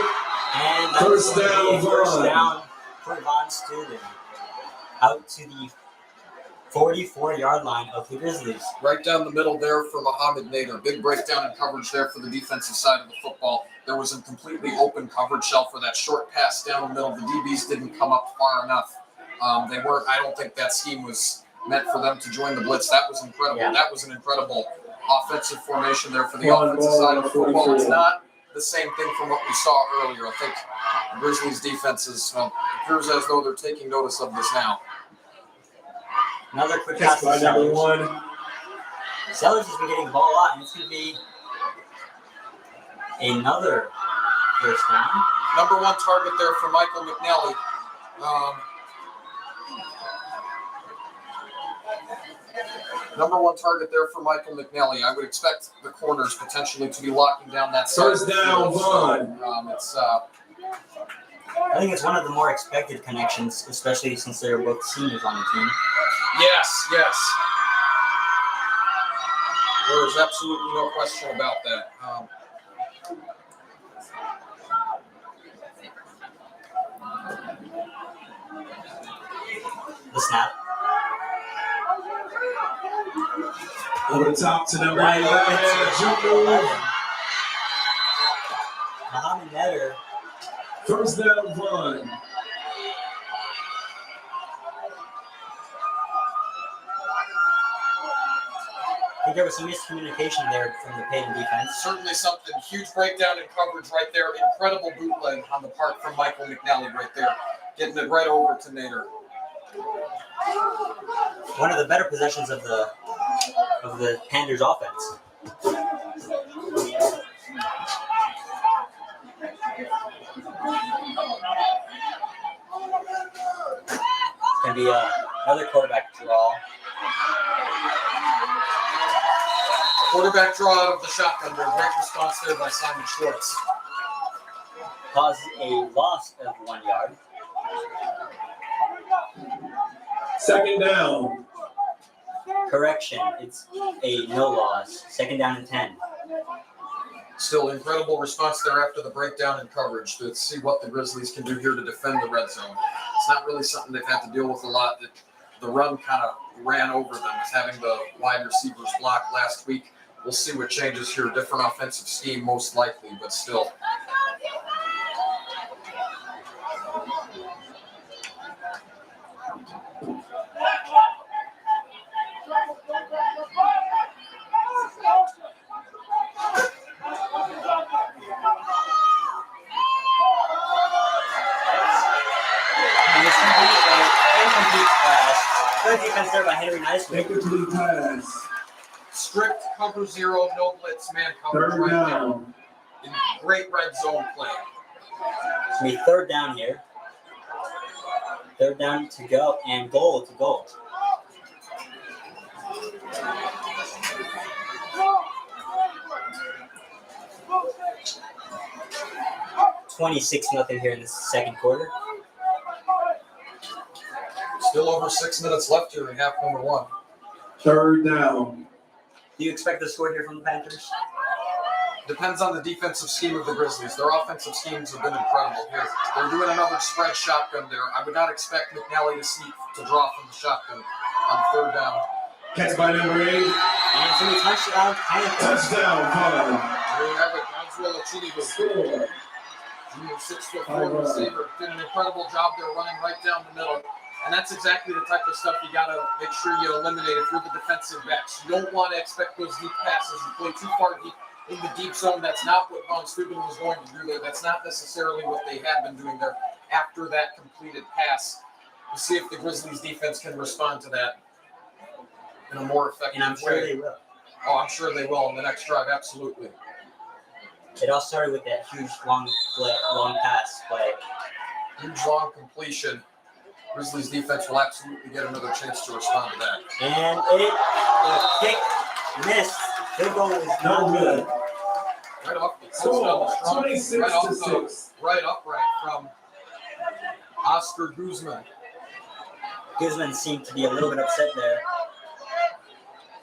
And First down, first Vaughn. down for Von Steuben. Out to the 44-yard line of the Grizzlies. Right down the middle there for Mohamed Nader. Big breakdown in coverage there for the defensive side of the football. There was a completely open coverage shell for that short pass down the middle. The DBs didn't come up far enough. They weren't. I don't think that scheme was meant for them to join the blitz. That was incredible. Yeah. That was an incredible offensive formation there for the One offensive ball, side of the football. 44. It's not the same thing from what we saw earlier. I think the Grizzlies' defense appears as though they're taking notice of this now. Another quick pass Catch to by number Sellers. 1. Sellers has been getting the ball a lot, and it's going to be another first down. Number one target there for Michael McNally. Number one target there for Michael McNally. I would expect the corners potentially to be locking down that side. First down, Vaughn. I think it's one of the more expected connections, especially since they're both seniors on the team. Yes. There is absolutely no question about that. The snap. Over the top to number Right 11. Jump move. Mohamed Nader. First down, Vaughn. I think there was some miscommunication there from the Payton defense. Certainly something. Huge breakdown in coverage right there. Incredible bootleg on the part from Michael McNally right there. Getting it right over to Nader. One of the better possessions of the Panthers offense. It's going to be another quarterback draw. Quarterback draw out of the shotgun. There. Great response there by Simon Schwartz. Causes a loss of 1 yard. Second down. Correction, it's a no loss. Second down and 10. Still incredible response there after the breakdown in coverage to see what the Grizzlies can do here to defend the red zone. It's not really something they've had to deal with a lot. The run kind of ran over them as having the wide receivers block last week. We'll see what changes here. Different offensive scheme most likely, but still. And it's going to be an incomplete pass. Good defense there by Henry Nicely. Incomplete pass. Strict cover zero, no blitz, man coverage Third right down. there. In great red zone play. It's going to be third down here. Third down to go and goal to goal. $26-0 here in the second quarter. Still over 6 minutes left here in half number one. Third down. Do you expect the score here from the Panthers? Depends on the defensive scheme of the Grizzlies. Their offensive schemes have been incredible here. They're doing another spread shotgun there. I would not expect McNally to draw from the shotgun on third down. Catch by number 8. And it's going to be touchdown Panthers. Touchdown, Vaughn. There you have it. Maxwell Achidi was Score. junior 6'4" receiver. Did an incredible job there running right down the middle. And that's exactly the type of stuff you got to make sure you eliminate if you're the defensive backs. You don't want to expect those deep passes and play too far deep in the deep zone. That's not what Von Steuben was going to do there. That's not necessarily what they have been doing there after that completed pass. We'll see if the Grizzlies defense can respond to that in a more effective And I'm sure way. they will. Oh, I'm sure they will on the next drive, absolutely. It all started with that huge long pass play. Huge long completion. Grizzlies defense will absolutely get another chance to respond to that. And kick missed. Field goal is No not good. Right off the Score, strong, 26 right off to the 6. right upright from Oscar Guzman. Guzman seemed to be a little bit upset there.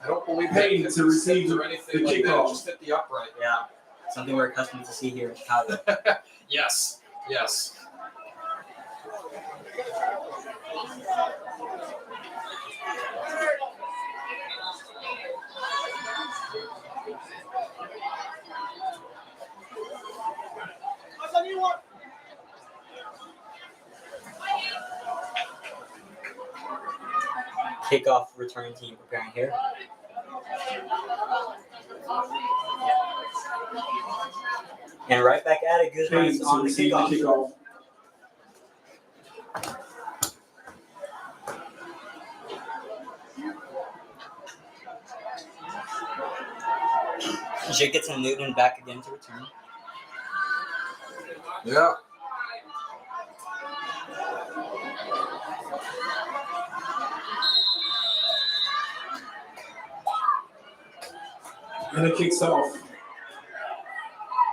I don't believe Payton that to receive or the anything like that. kickoff. Just hit the upright. Yeah, something we're accustomed to see here in Chicago. Yes, yes. Kickoff return team preparing here. And right back at it, Guzman Payton is to on the receive the kickoff. kickoff. Jake gets in Newton back again to return. Yeah. And it kicks off.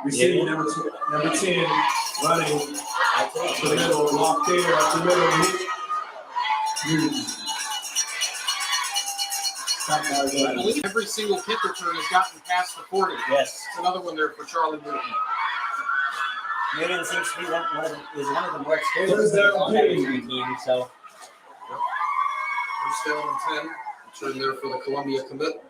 Receiving number 10, running up the middle, locked there, up the middle. I believe every single kick return has gotten past the 40. Yes. It's another one there for Charlie Newton. Newton seems to be one of the more experienced First down, on that Payton. return team. So First down and 10. Return there for the Columbia commit.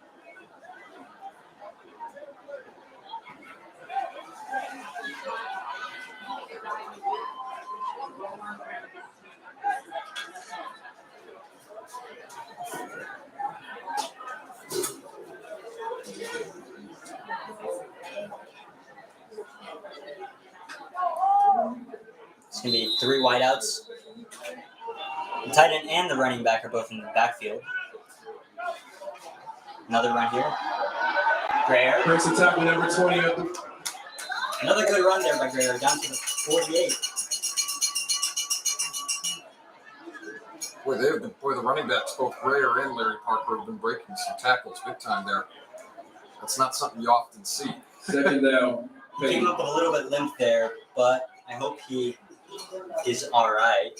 it's going to be 3 wideouts. The tight end and the running back are both in the backfield. Another run here. Greer. Breaks the tackle, number 20 up the Another good run there by Greer, down to the 48. Boy, the running backs, both Grayer and Larry Parker, have been breaking some tackles big time there. That's not something you often see. second down. He came up with a little bit limp there, but I hope he is all right.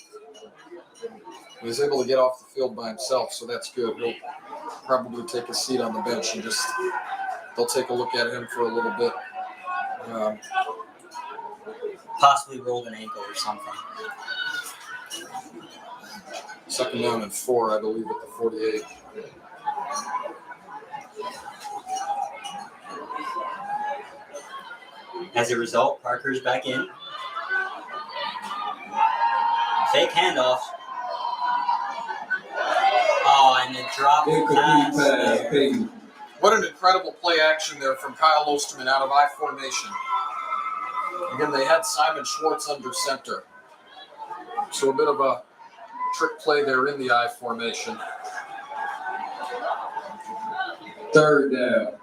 He was able to get off the field by himself, so that's good. He'll probably take a seat on the bench and they'll take a look at him for a little bit. Possibly rolled an ankle or something. Second down and 4, I believe, at the 48. As a result, Parker's back in. Fake handoff. Oh, and the drop Incomplete pass. pass, Payton. What an incredible play action there from Kyle Osterman out of I formation. Again, they had Simon Schwartz under center. So a bit of a trick play there in the I formation. Third down.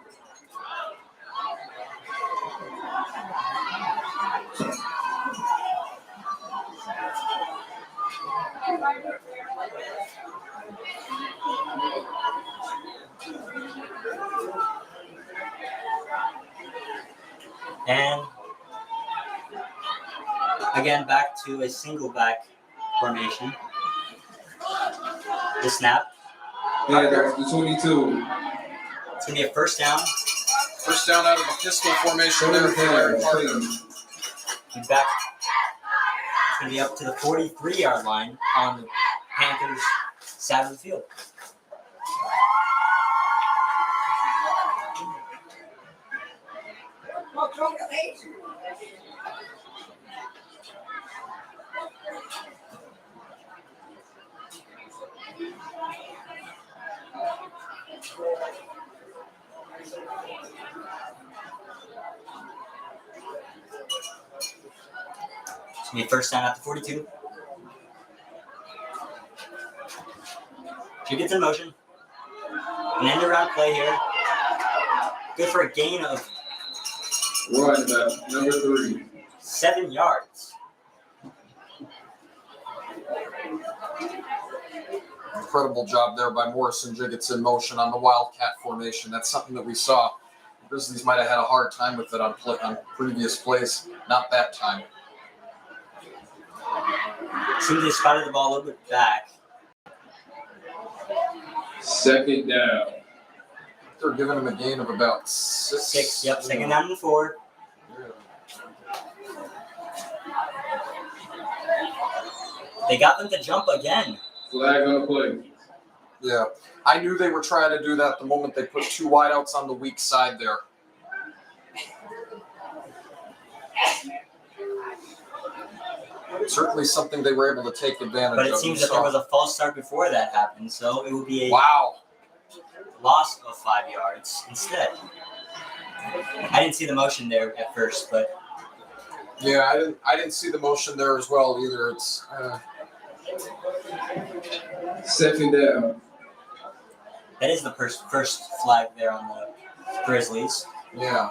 And again, back to a single back formation. The snap. Yeah, that's the 22. It's going to be a first down. First down out of the pistol formation there for Larry Parker. He's back. It's going to be up to the 43-yard line on the Panthers' side of the field. gonna be first down at the 42. She gets in motion. An end around play here. Good for a gain of Running back, number 3. 7 yards. Incredible job there by Morrison Jiggets in motion on the Wildcat formation. That's something that we saw. The Grizzlies might have had a hard time with it on previous plays. Not that time. Seems they spotted the ball a little bit back. Second down. They're giving him a gain of about 6. Yep, second down and 4. They got them to jump again. Flag on the play. Yeah. I knew they were trying to do that the moment they put 2 wideouts on the weak side there. Certainly something they were able to take advantage But of. it seems that there was a false start before that happened, so it will be a Wow. loss of 5 yards instead. I didn't see the motion there at first, but Yeah, I didn't see the motion there as well either. It's Second down. that is the first flag there on the Grizzlies. yeah.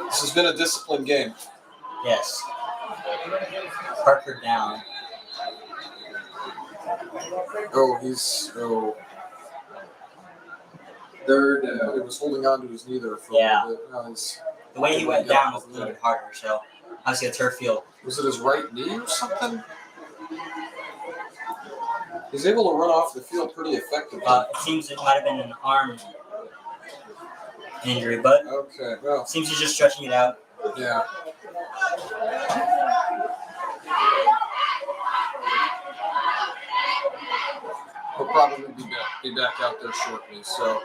This has been a disciplined game. Yes. Parker down. Third He down. was holding on to his knee there for Yeah. a little bit. No, The way he went down was a little bit harder, so obviously a turf field. was it his right knee or something? He's able to run off the field pretty effectively. It seems it might have been an arm injury, but Okay, well, it seems he's just stretching it out. yeah. He'll probably be back out there shortly, so.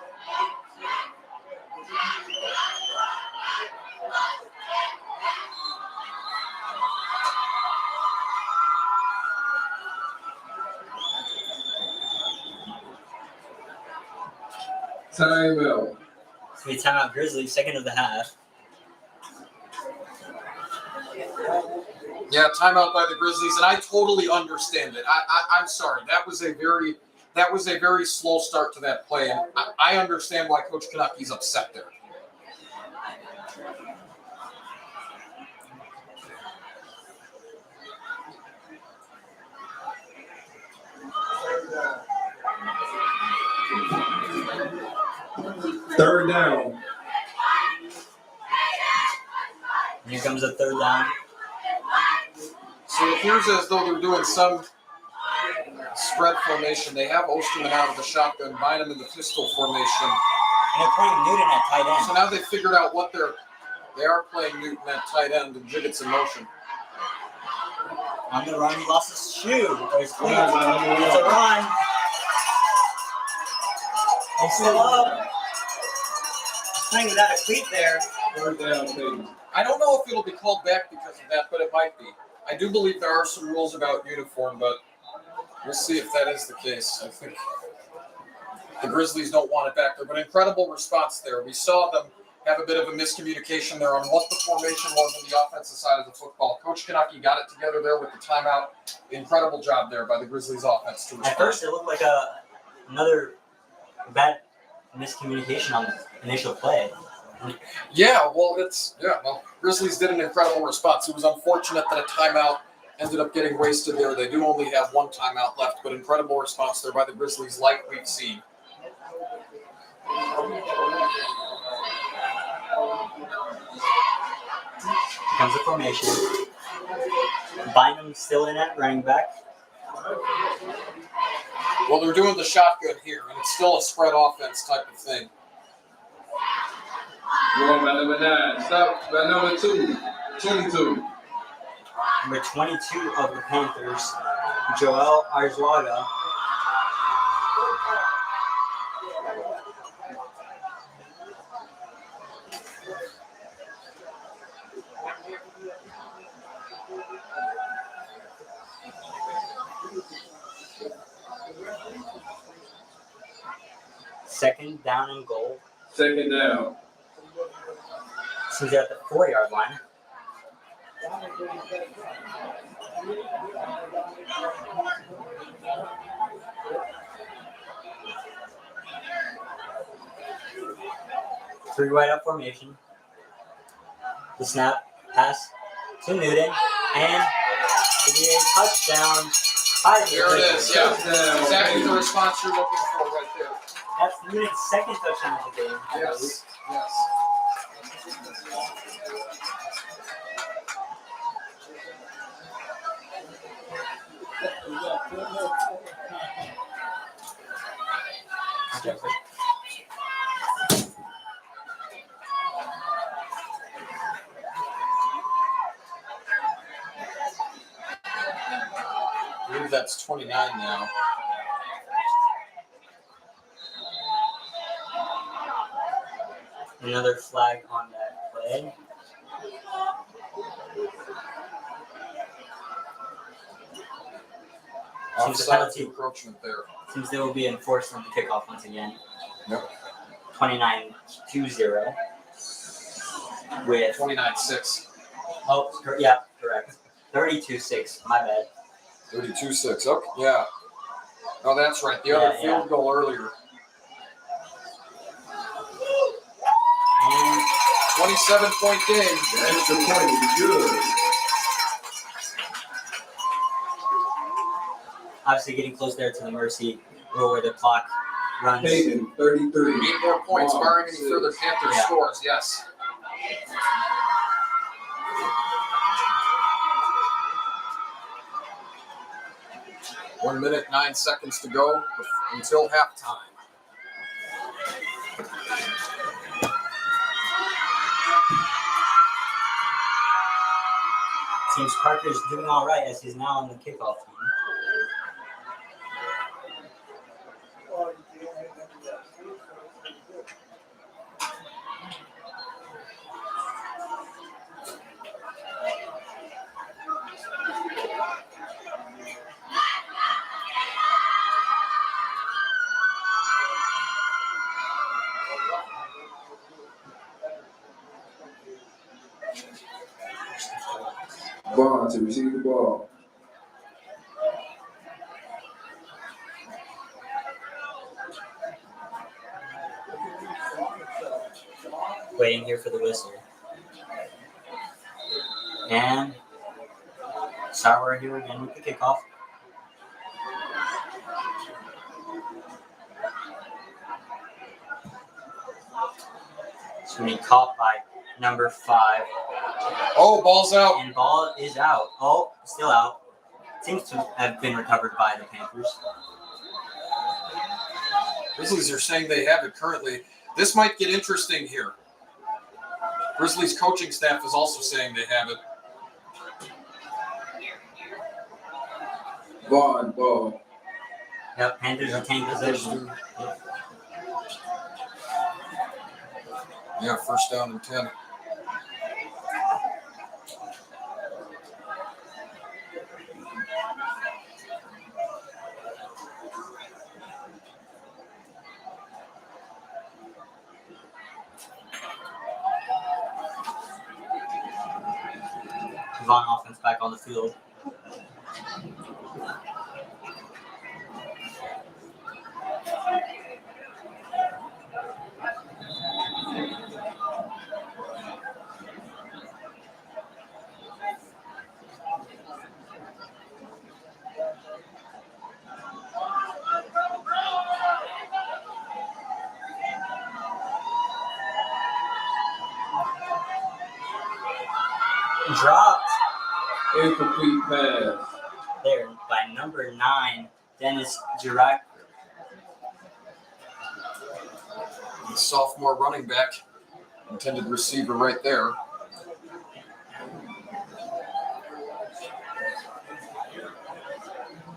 Timeout. So we timeout Grizzlies, second of the half. Yeah, timeout by the Grizzlies, and I totally understand it. I'm sorry. That was a very slow start to that play, and I understand why Coach Kanaki's upset there. Third down. And here comes the third down. So it appears as though they're doing some spread formation. They have Osterman out of the shotgun, Bynum in the pistol formation. And they're playing Newton at tight So end. now they figured out what they are playing Newton at tight end and Jiggets in motion. On the run, he lost his shoe. Or his cleat. It's a run. He's still up. He's playing without a cleat there. Third down, Payton. I don't know if it'll be called back because of that, but it might be. I do believe there are some rules about uniform, but we'll see if that is the case. I think the Grizzlies don't want it back there, but incredible response there. We saw them have a bit of a miscommunication there on what the formation was on the offensive side of the football. Coach Kanaki got it together there with the timeout. Incredible job there by the Grizzlies offense to respond. At first, it looked like another bad miscommunication on the initial play. Grizzlies did an incredible response. It was unfortunate that a timeout ended up getting wasted there. They do only have one timeout left, but incredible response there by the Grizzlies like we've seen. Here comes the formation. Bynum still in at running back. Well, they're doing the shotgun here, and it's still a spread offense type of thing. Going by number 9. Stop by number 2. 22. Number 22 of the Panthers, Joel Arzuaga. Second down and goal. Second down. Since they're at the 4-yard line. Three wide up formation. The snap, pass to Newton, and to be a touchdown. There it is. Yeah, exactly the response you're looking for right there. That's Newton's second touchdown of the game. Yes. Yes. I believe that's 29 now. Another flag on that play. Seems the Offside penalty encroachment there. seems they will be enforced on the kickoff once again. Yep. 29-0 with 29-6. yeah, correct. 32-6. My bad. 32-6. Okay. Yeah. Oh, that's right. The other field goal earlier. And 27-point game. The extra point is good. obviously getting close there to the mercy rule where the clock runs. Payton, 33. 8 more points, Ball, barring any 6. further Panthers Yeah. scores. Yes. One minute, 9 seconds to go until halftime. Seems Parker's doing all right as he's now on the kickoff team. Ball to receive the ball. Waiting here for the whistle. And Sauer here again with the kickoff. It's going to be caught by number 5. Oh, ball's out. And ball is out. Oh, still out. Seems to have been recovered by the Panthers. Grizzlies are saying they have it currently. This might get interesting here. Grizzlies coaching staff is also saying they have it. Ball. Yep, Panthers retain possession. Yeah, first down and 10. Vaughn offense back on the field. Dropped Incomplete pass. there by number 9, Dennis Girac. The sophomore running back, intended receiver right there.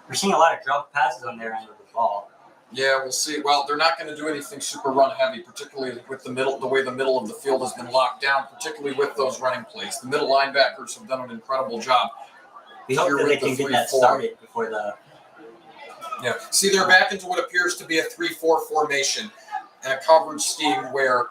We're seeing a lot of drop passes on their end of the ball. Yeah, we'll see. Well, they're not going to do anything super run heavy, particularly with the way the middle of the field has been locked down, particularly with those running plays. The middle linebackers have done an incredible job. We hope Here that they with the can get that 3-4. started before the. Yeah. See, they're back into what appears to be a 3-4 formation and a coverage scheme where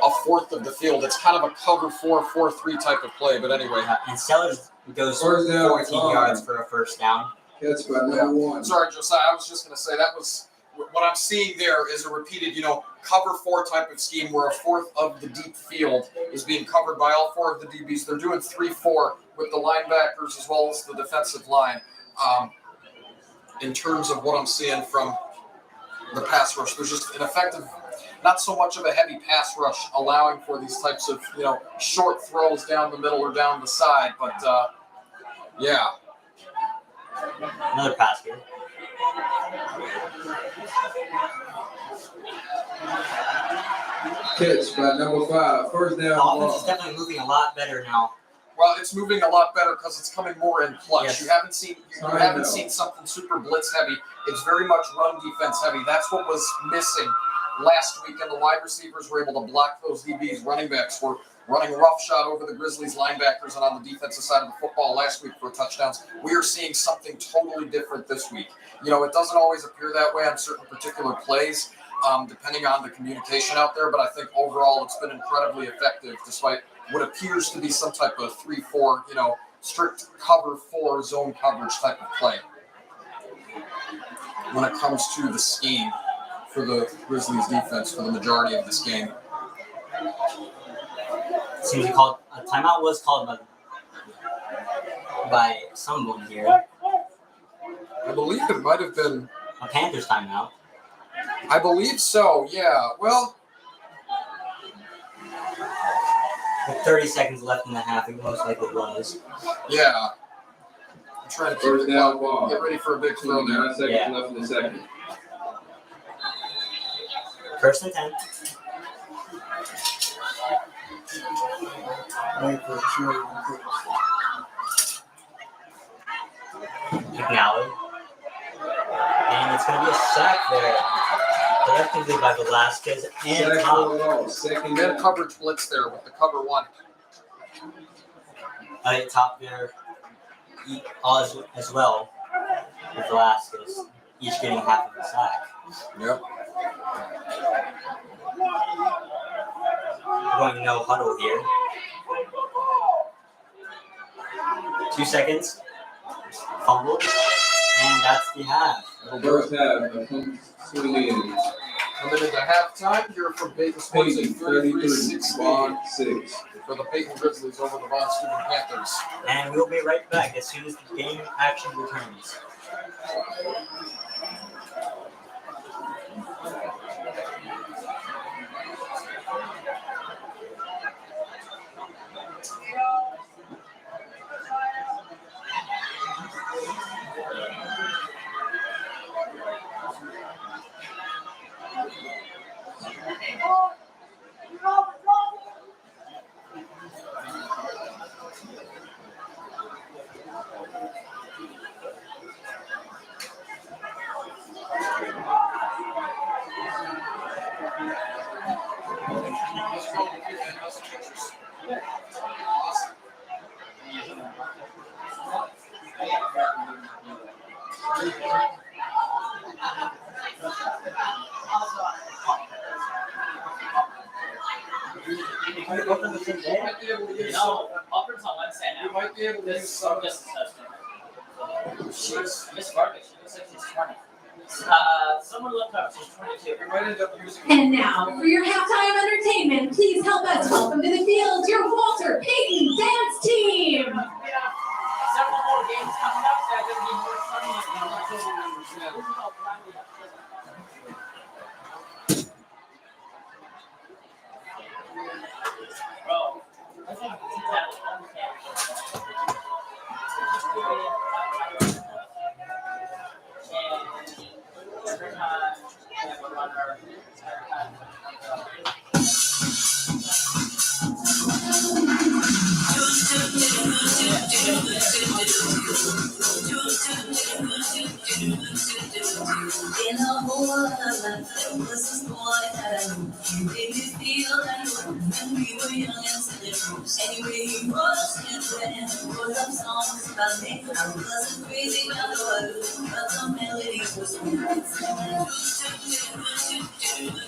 a fourth of the field. It's kind of a cover 4-4-3 type of play. But anyway. And Sellers goes First down, 14 yards for a first down. Catch by number one. Sorry, Josiah. I was just going to say that was what I'm seeing there is a repeated, cover 4 type of scheme where a fourth of the deep field is being covered by all 4 of the DBs. They're doing 3-4 with the linebackers as well as the defensive line. In terms of what I'm seeing from the pass rush, there's just an effective, not so much of a heavy pass rush, allowing for these types of short throws down the middle or down the side. But yeah. Another pass here. Catch by number 5. First down. The offense is definitely moving a lot better now. Well, it's moving a lot better because it's coming more in clutch. Yes. You haven't seen something super blitz heavy. It's very much run defense heavy. That's what was missing last week, and the wide receivers were able to block those DBs. Running backs were running roughshod over the Grizzlies linebackers and on the defensive side of the football last week for touchdowns. We are seeing something totally different this week. It doesn't always appear that way on certain particular plays, depending on the communication out there, but I think overall it's been incredibly effective despite what appears to be some type of 3-4, strict cover 4 zone coverage type of play when it comes to the scheme for the Grizzlies defense for the majority of this game. Seems a timeout was called by someone here. I believe it might have been A Panthers timeout. I believe so, yeah. Well, With 30 seconds left in the half, it most likely was. yeah. I'm trying to keep First the down clock. ball. Get ready for a big throw 29 there. seconds Yeah. left in the second. First and 10. McNally. And it's going to be a sack there. Collectively by Velasquez and Sack Top. overall. Second We had a down. coverage blitz there with the cover 1. Top there as well with Velasquez, each getting half of the sack. Yep. We're going no huddle here. 2 seconds. Fumble. And that's the half. First half. Swing in. Coming into halftime here from Payton Sports Payton, 33-16 Bond 6. for the Payton Grizzlies over the Von Steuben Panthers. And we'll be right back as soon as the game action returns. No, Auburn's on Wednesday now. You might be able to use some. Just a touchdown. She's, Miss Vargas, she looks like she's 20. Someone looked up, she's 22. we might end up using. And now, for your halftime entertainment, please help us welcome to the field your Walter Payton dance team. Several more games coming up that are going to be more fun than I totally understand. Bro, I think it's that on and every time we have a runner, In a whole lot of life, there was this boy that I knew. He made me feel like when we were young and silly. Anyway, he was different. Wrote up songs about me. I wasn't crazy about the words, but the melodies were sweet. Oh,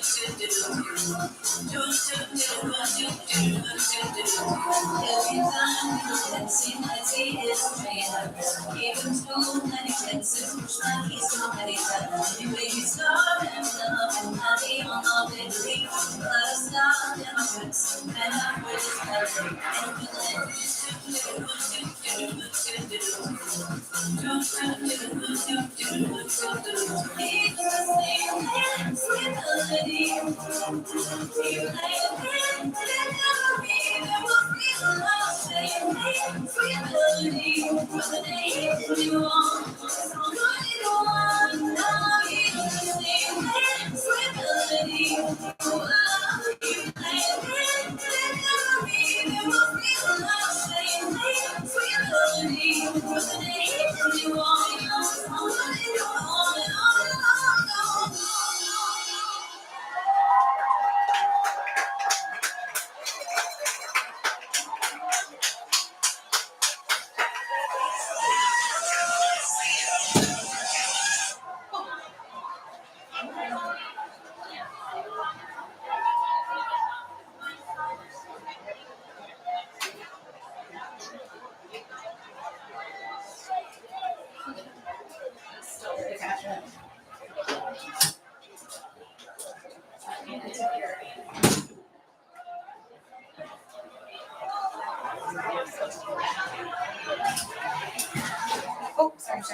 sorry.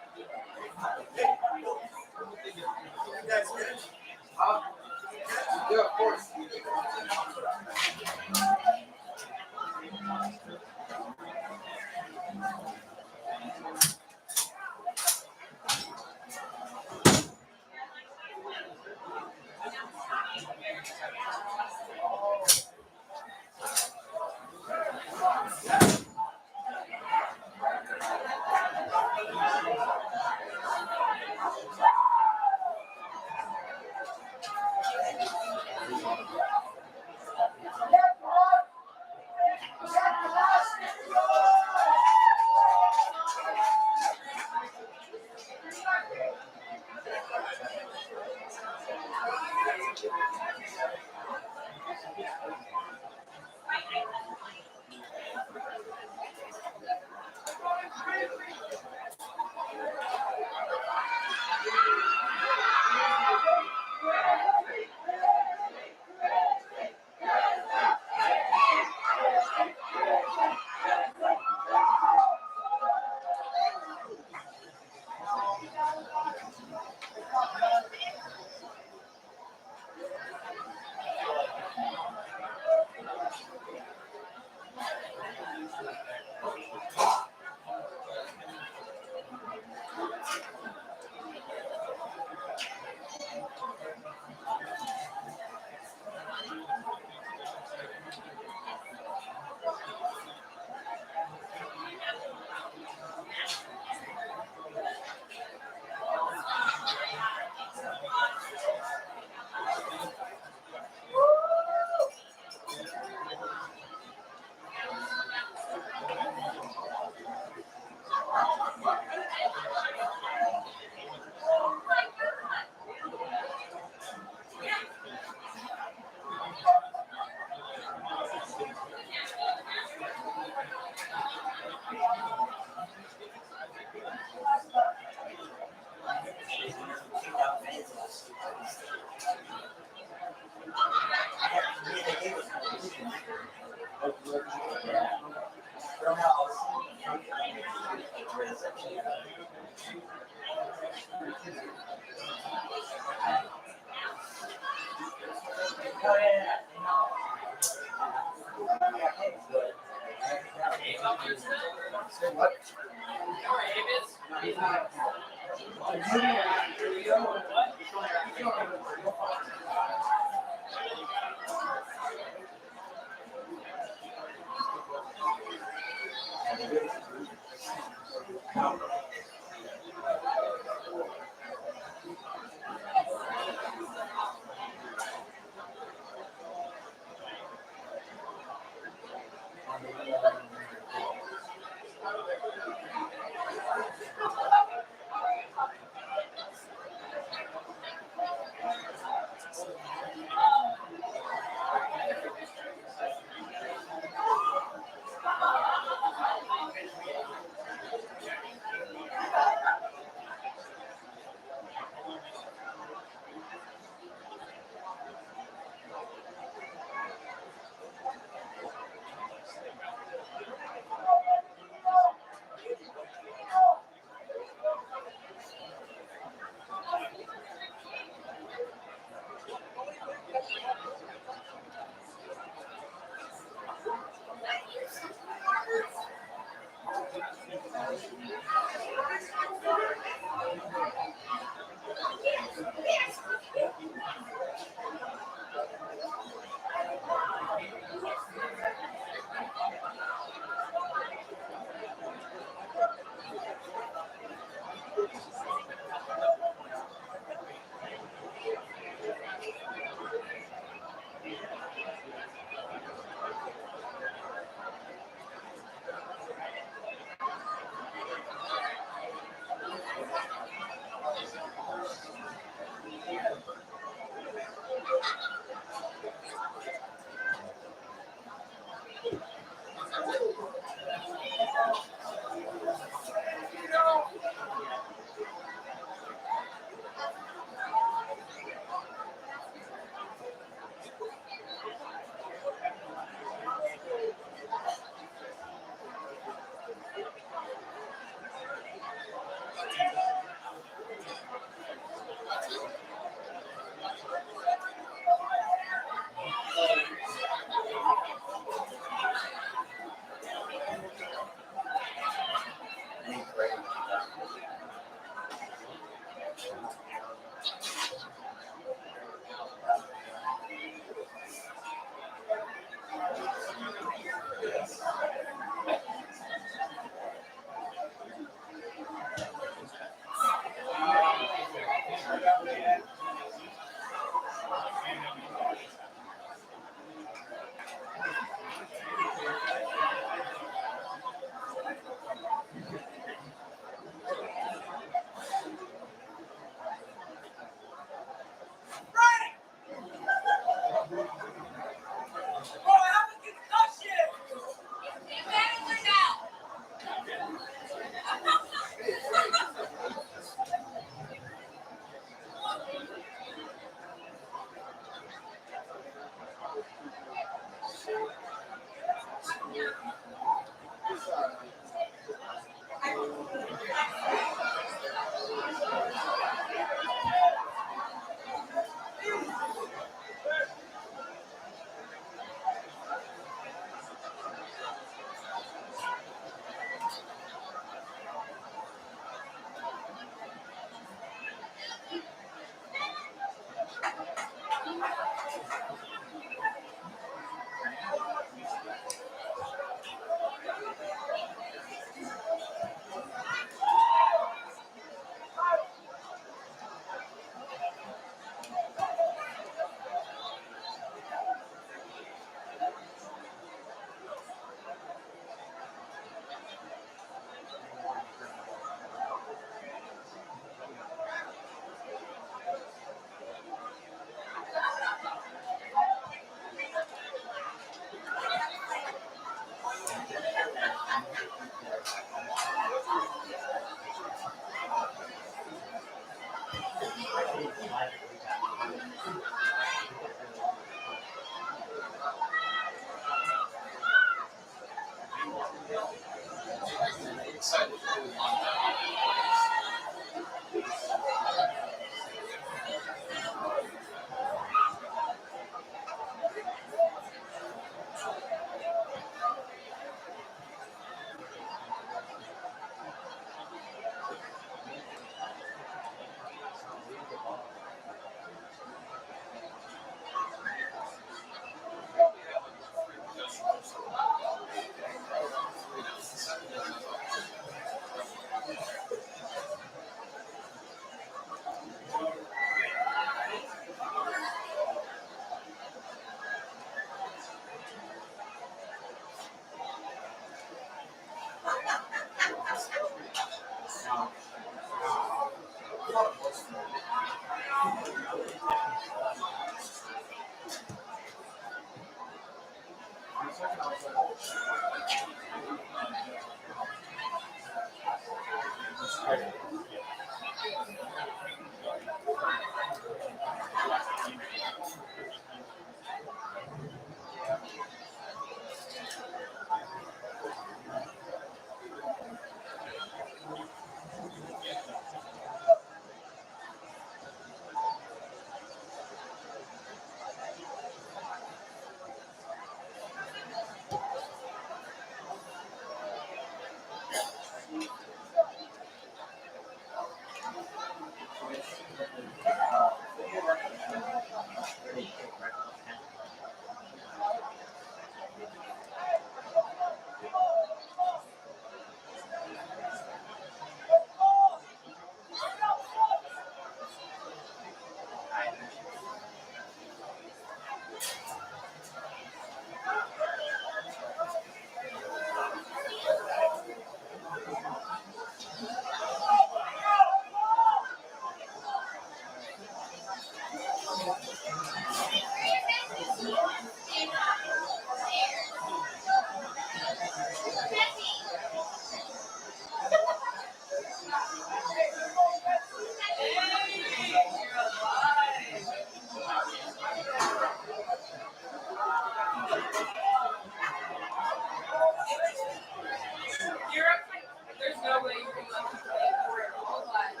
There's no way you can let me play for it all life.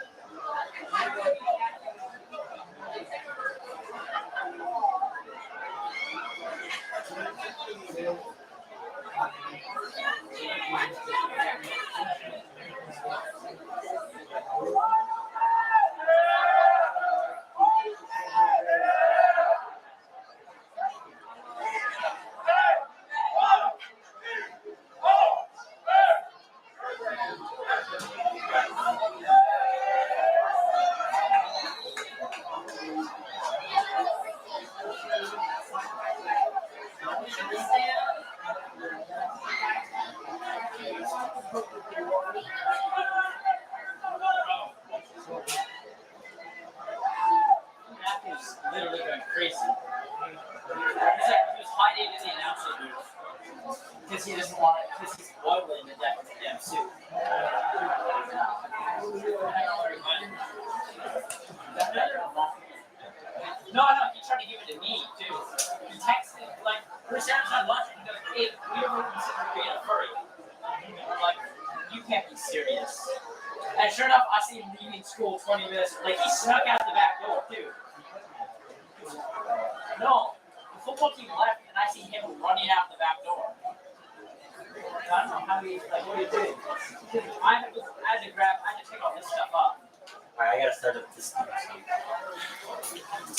Matthew's literally going crazy. He was hiding in the announcer booth because he doesn't want it, because he's boiling to death with the damn suit. No, he tried to give it to me too. He texted, like, we're sandwich on lunch, and he goes, hey, we ever consider being a furry? I'm like, you can't be serious. And sure enough, I see him leaving school 20 minutes. Like, he snuck out the back door, too. No, the football team left, and I see him running out the back door. I don't know how he, like, what he did. I had to take all this stuff up. Alright, I gotta start up this time.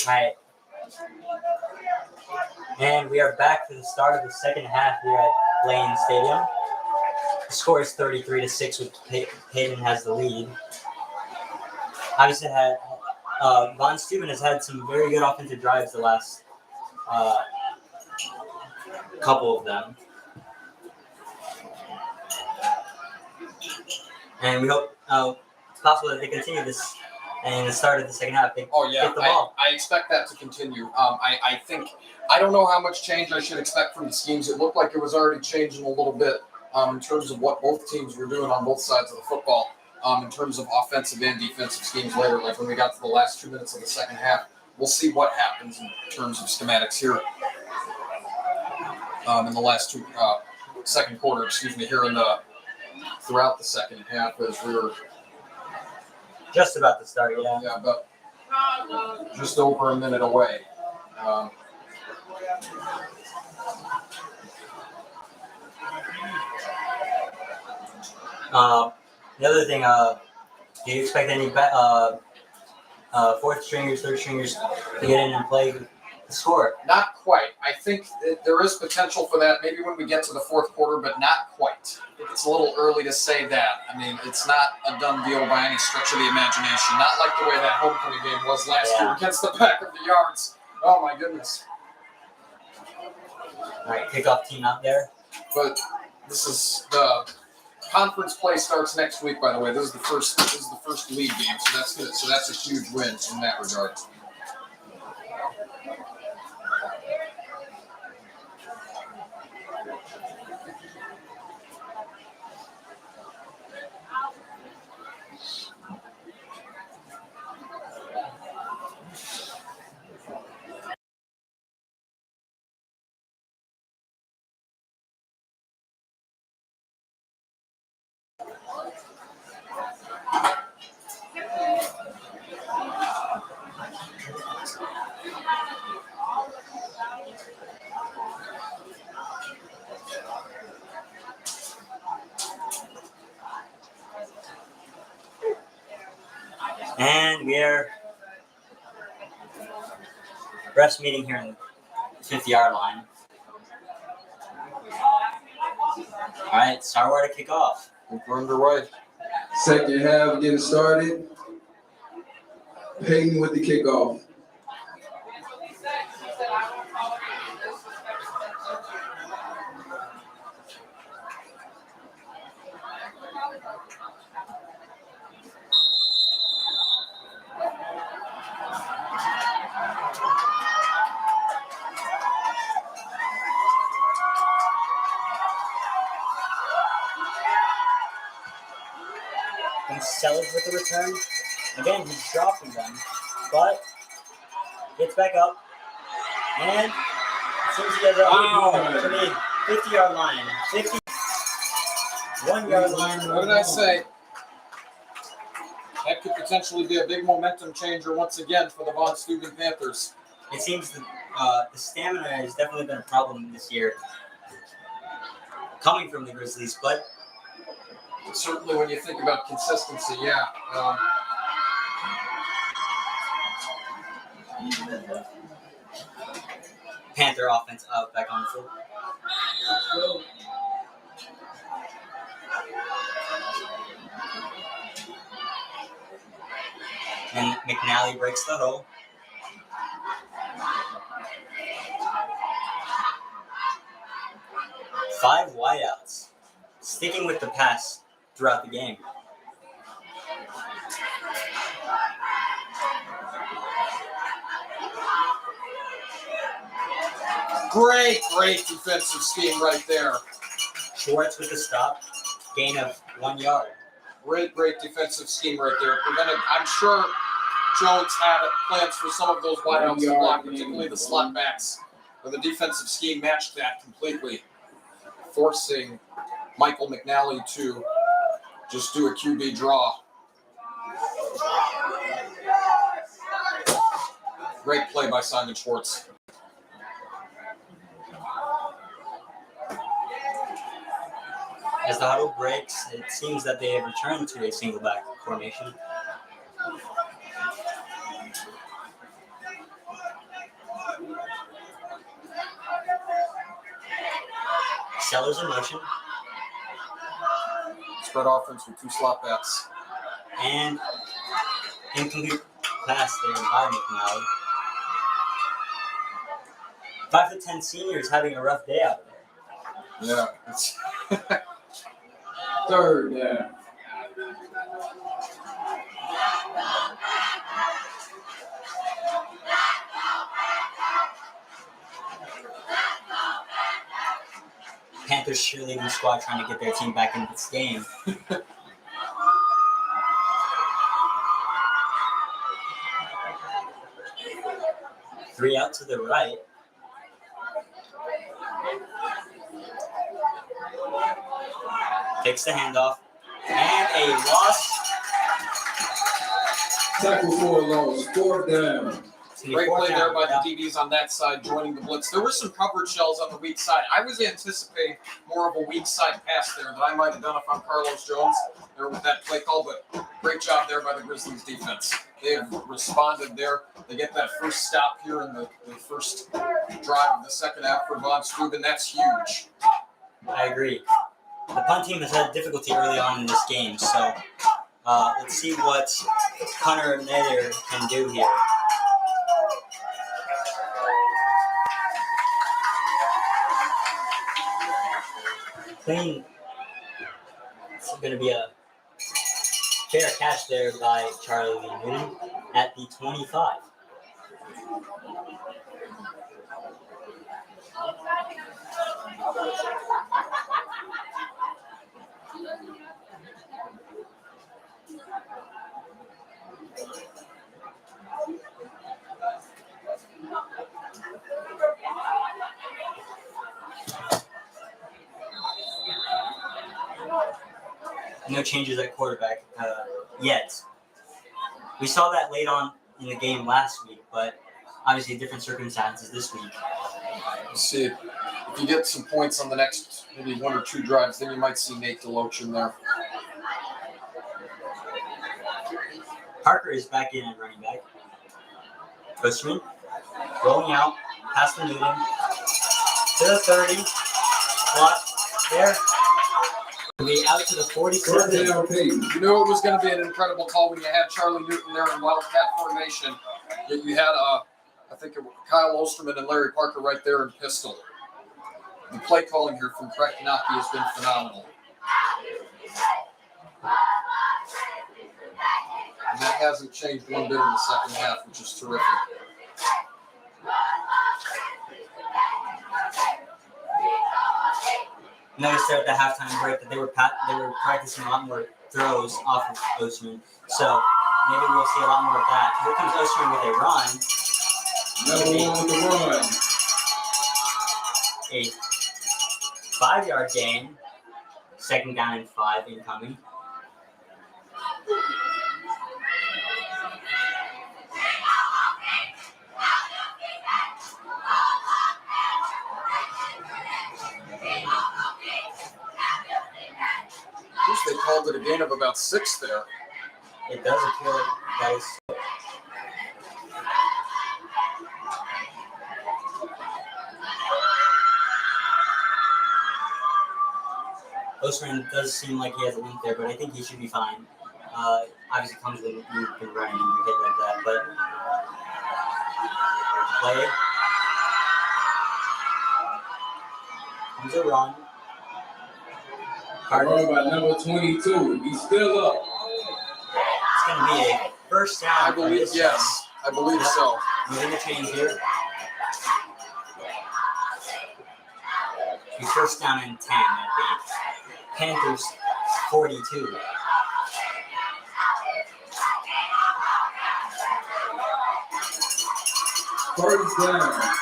Alright. And we are back for the start of the second half here at Lane Stadium. The score is 33-6 with Payton has the lead. Obviously, Von Steuben has had some very good offensive drives the last couple of them. And we hope it's possible that they continue this and the start of the second half. They get the ball. I expect that to continue. I think, I don't know how much change I should expect from the schemes. It looked like it was already changing a little bit in terms of what both teams were doing on both sides of the football, in terms of offensive and defensive schemes later. Like when we got to the last 2 minutes of the second half, we'll see what happens in terms of schematics here in the last second quarter, here in the throughout the second half as we were just about to start, yeah. Yeah, but just over a minute away. The other thing, do you expect any fourth stringers, third stringers to get in and play the score? Not quite. I think that there is potential for that maybe when we get to the fourth quarter, but not quite. It's a little early to say that. I mean, it's not a done deal by any stretch of the imagination. Not like the way that homecoming game was last year against the back of the yards. Oh, my goodness. All right, kickoff team out there. But this is the conference play starts next week, by the way. This is the first league game, so that's good. So that's a huge win in that regard. And we are refs meeting here in the 50-yard line. All right, Starwater to kick off. We're underway. Second half getting started. Payton with the kickoff. And Sellers with the return. Again, he's dropping them, but gets back up. And it seems he has a to the 50-yard line. 51-yard line. What did I say? That could potentially be a big momentum changer once again for the Von Steuben Panthers. It seems that the stamina has definitely been a problem this year, coming from the Grizzlies, but Certainly when you think about consistency, yeah. Panther offense out back on the field. And McNally breaks the huddle. Five wideouts, sticking with the pass throughout the game. Great defensive scheme right there. Schwartz with the stop, gain of 1 yard. Great defensive scheme right there. Prevented. I'm sure Jones had plans for some of those wideouts to block, particularly the slot backs. But the defensive scheme matched that completely, forcing Michael McNally to just do a QB draw. Great play by Simon Schwartz. As the huddle breaks, it seems that they have returned to a single back formation. Sellers in motion. Spread offense with two slot backs. And incomplete pass there by McNally. 5'10" seniors having a rough day out there. Yeah, it's Third down. Panthers cheerleading squad trying to get their team back into this game. Three out to the right. Takes the handoff. And a loss. Tackle for a loss. Fourth down. great play there by the DBs on that side, joining the blitz. There were some coverage shells on the weak side. I was anticipating more of a weak side pass there that I might have done if I'm Carlos Jones there with that play call, but great job there by the Grizzlies defense. They have responded there. They get that first stop here in the first drive of the second half for Von Steuben. That's huge. I agree. The punt team has had difficulty early on in this game, so let's see what Connor Nader can do here. Clean. It's going to be a fair catch there by Charlie Lee Newton at the 25. No changes at quarterback yet. We saw that late on in the game last week, but obviously different circumstances this week. We'll see. If you get some points on the next maybe one or two drives, then you might see Nate Deloach in there. Parker is back in at running back. Bushman rolling out, pass to Newton. To the 30. Block there. Be out to the 47. You knew it was going to be an incredible call when you had Charlie Newton there in Wildcat formation. Yet you had, I think it was Kyle Osterman and Larry Parker right there in pistol. The play calling here from Craig Kanaki has been phenomenal. And that hasn't changed one bit in the second half, which is terrific. Noticed there at the halftime break that they were practicing a lot more throws off of Osterman. So maybe we'll see a lot more of that. Here comes Osterman with a run. Number one with the run. A 5-yard gain. Second down and 5 incoming. I wish they called it a gain of about 6 there. It does appear like that is. Osterman does seem like he has a limp there, but I think he should be fine. Obviously, comes when you've been running and you hit like that, but play. Comes a run. Run by number 22. He's still up. It's going to be a first down. I believe, yes. I believe so. Moving the chains here. Be first down and 10 at the Panthers 42. First down.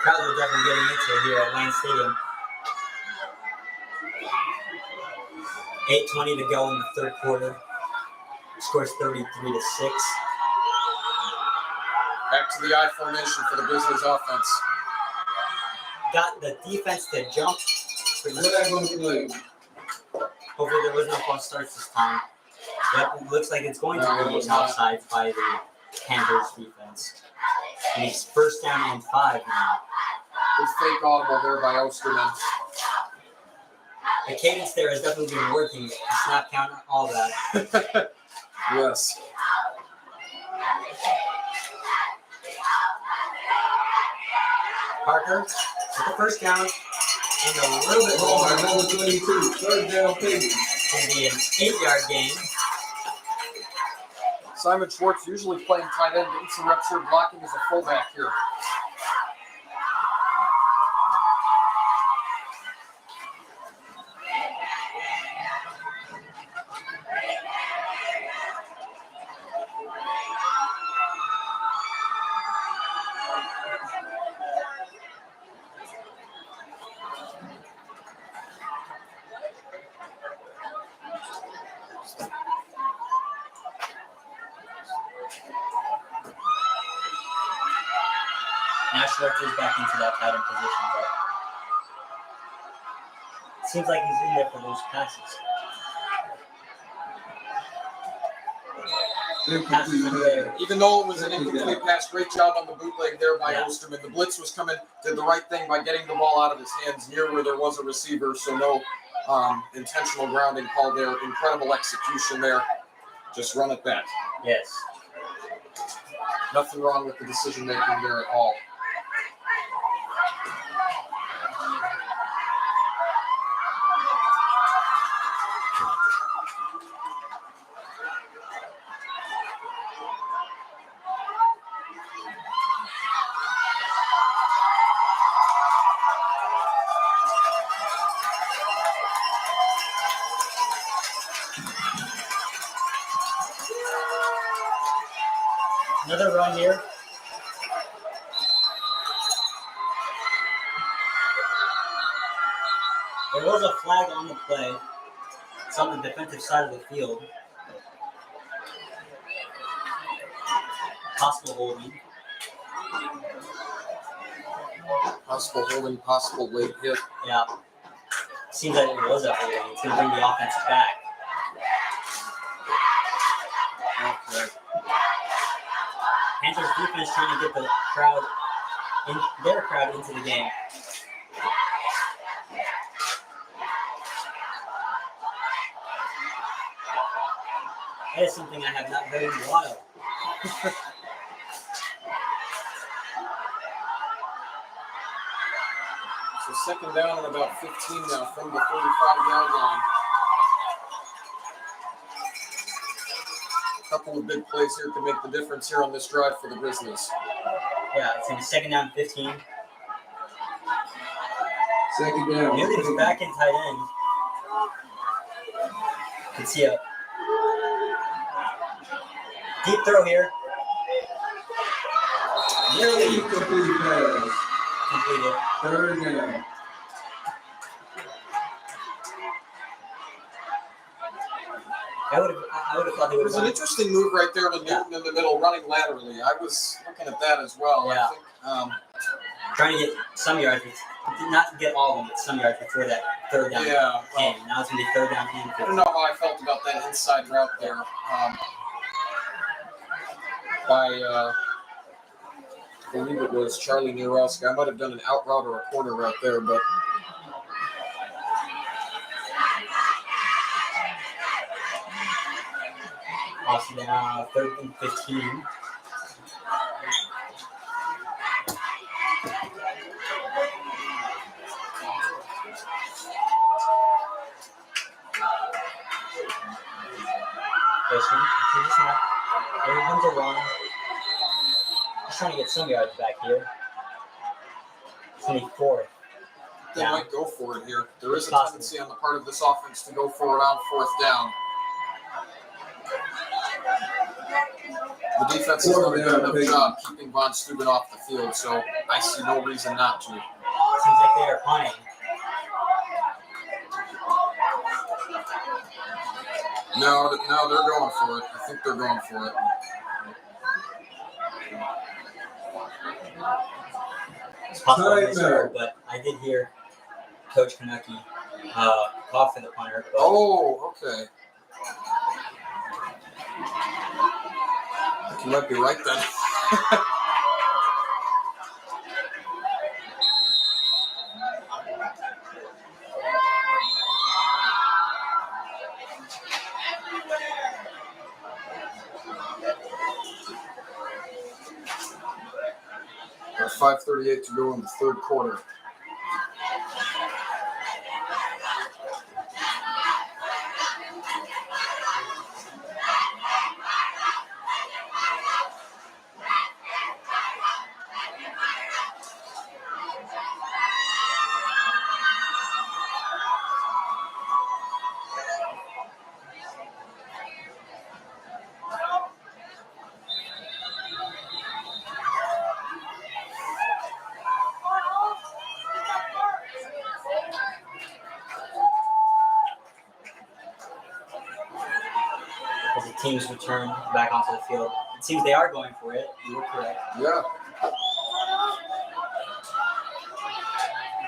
Crowds are definitely getting into it here at Lane Stadium. 8:20 to go in the third quarter. Scores 33-6. Back to the I formation for the Grizzlies offense. Got the defense to jump. Flag on the play. Hopefully there was no false starts this time. But it looks like it's going to No, it be was not. offside by the Panthers defense. And it's first down and 5 now. Good fake audible there by Osterman. The cadence there has definitely been working. The snap count, all that. Yes. Parker with the first down and a little bit Ball more. by number 22. Third down, Payton. It's going to be an 8-yard gain. Simon Schwartz usually playing tight end, getting some reps here, blocking as a fullback here. Now Schwartz is back into that tight end position, but it seems like he's in there for those passes. Incomplete pass. Even though it was an incomplete pass, great job on the bootleg there by Yeah. Osterman. The blitz was coming, did the right thing by getting the ball out of his hands near where there was a receiver, so no intentional grounding call there. Incredible execution there. Just run it back. Yes. Nothing wrong with the decision making there at all. Another run here. There was a flag on the play. It's on the defensive side of the field. Possible holding. Possible holding, possible late hit. Yeah. Seems like it was a holding. It's going to bring the offense back. Okay. Panthers defense trying to get the crowd, their crowd into the game. That is something I have not heard in a while. So second down and about 15 now from the 35-yard line. A couple of big plays here can make the difference here on this drive for the Grizzlies. Yeah, it's going to be second down 15. Second down. Newton's back in tight end. You can see a deep throw here. Nearly Incomplete pass. completed. Third down. I would have thought they It would was have an gone. interesting move right there with Newton in the middle, running laterally. I was looking at that as well. Yeah. I think, Trying to get some yards, not to get all of them, but some yards before that third down yeah. Well, game. Now it's going to be third down and I don't know how I felt about that inside route there. By I believe it was Charlie Nierowski. I might have done an out route or a corner route there, but also down third and 15. Payton, here comes a run. Just trying to get some yards back here. 24th. they Yeah. might go for it here. There is a Possible. tendency on the part of this offense to go for it on fourth down. The defense has done a good enough job keeping Von Steuben off the field, so I see no reason not to. Seems like they are punting. No, they're going for it. I think they're going for it. It's possible I Timeout. misheard, but I did hear Coach Kaneki call for the punter. But Oh, okay. You might be right then. There's 5:38 to go in the third quarter. as the teams return back onto the field, it seems they are going for it. You were correct. Yeah.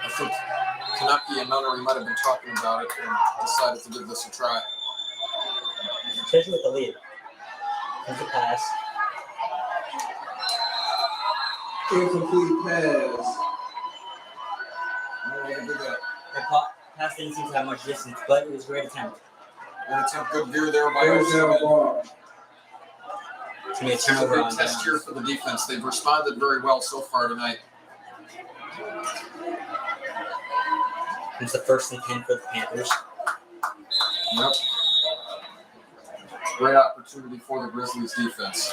I think Kaneki and Nunnery might have been talking about it and decided to give this a try. Especially with the lead. Here's the pass. Incomplete pass. No way to do that. The pass didn't seem to have much distance, but it was a great attempt. And it's a good gear there by Third down Steuben. ball. It's going to be a It's a turnover big on test here downs. for the defense. They've responded very well so far tonight. It's the first and 10 for the Panthers. Yep. Great opportunity for the Grizzlies defense.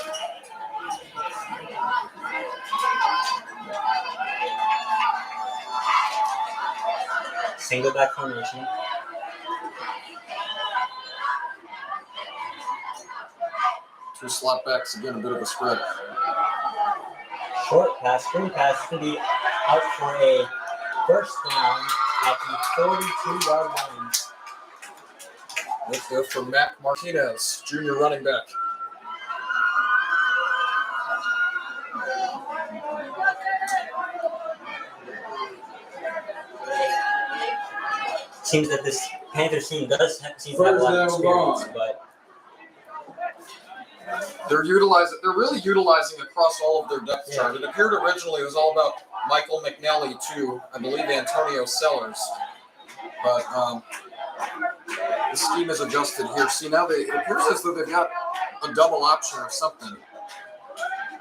Single back formation. Two slot backs, again, a bit of a spread. Short pass, screen pass. It's going to be out for a first down at the 42-yard line. Let's go for Matt Martinez, junior running back. seems that this Panthers team does seem to have a lot of First down, experience, but They're really utilizing across all of their depth chart. It appeared originally it was all about Michael McNally to, I believe, Antonio Sellers. But the scheme is adjusted here. See, now it appears as though they've got a double option or something.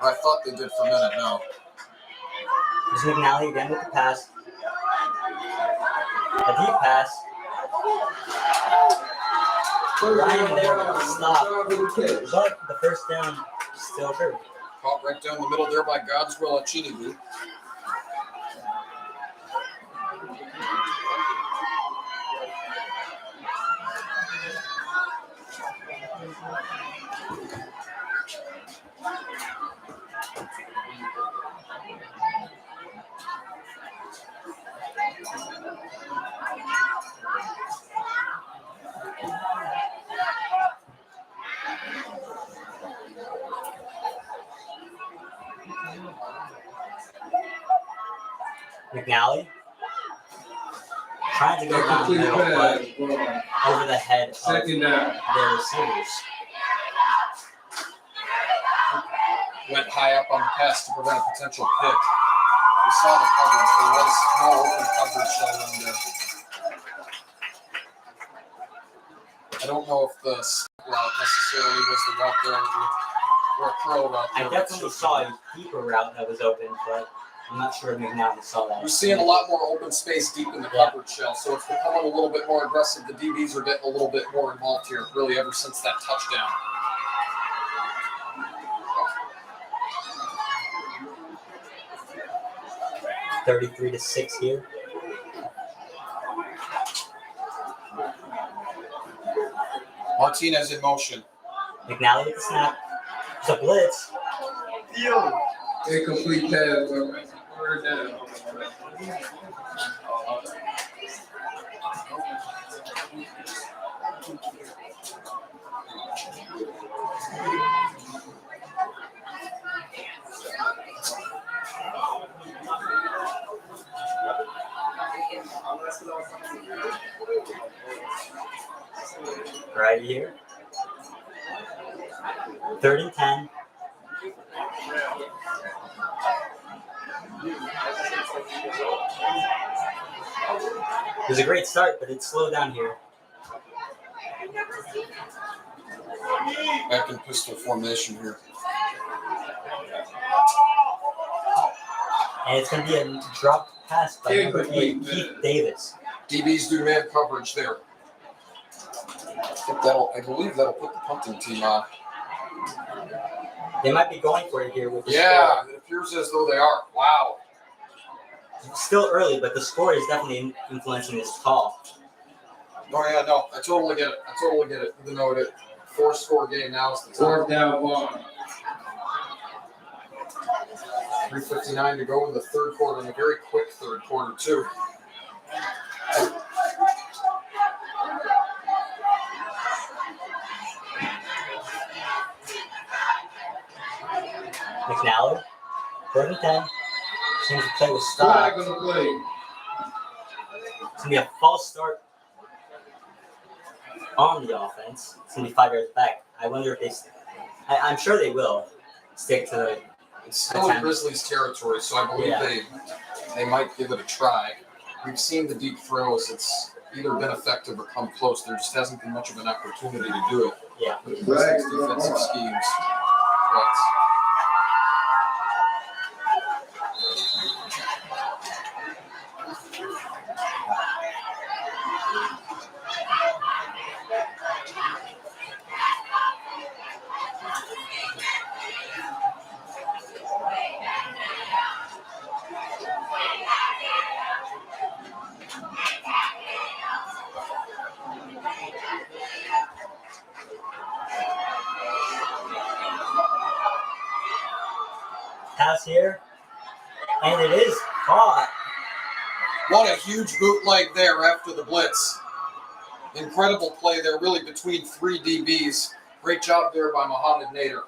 Or I thought they did for a minute, no. there's McNally again with the pass. A deep pass. Ryan there stopped, but the first down still occurred. Caught right down the middle there by Godswill Achinibu. McNally trying to go down the Complete middle, but pass. Ball. over the head of Second down. their receivers. Went high up on the pass to prevent a potential pick. We saw the coverage. There was no open coverage shown there. I don't know if the route necessarily was the route there or a curl route I there. definitely saw a deeper route that was open, but I'm not sure if McNally saw that. We're seeing a lot more open space deep in the coverage shell, so it's becoming a little bit more aggressive. The DBs are getting a little bit more involved here, really ever since that touchdown. $33-6 here. Martinez in motion. McNally with the snap. It's a blitz. Incomplete pass. Ball. Third down. Right here. 30-10. It was a great start, but it slowed down here. Back in pistol formation here. And it's going to be a drop pass by number 8, Keith Davis. DBs do man coverage there. I believe that'll put the punting team on. They might be going for it here with the Yeah, score. it appears as though they are. Wow. It's still early, but the score is definitely influencing this call. Oh yeah, no, I totally get it. Even though it 4-score game now is the time. Fourth down. Ball. 3:59 to go in the third quarter, and a very quick third quarter too. McNally, 4th-10. Seems to play with Flag stop. on the play. It's going to be a false start on the offense. It's going to be 5 yards back. I wonder if I'm sure they will stick to the. It's still in Grizzlies territory, so I believe they might give it a try. We've seen the deep throws. It's either been effective or come close. There just hasn't been much of an opportunity to do it. Yeah. With the Grizzlies' defensive schemes. But Pass here. And it is caught. what a huge bootleg there after the blitz. Incredible play there, really between 3 DBs. Great job there by Mohamed Nader.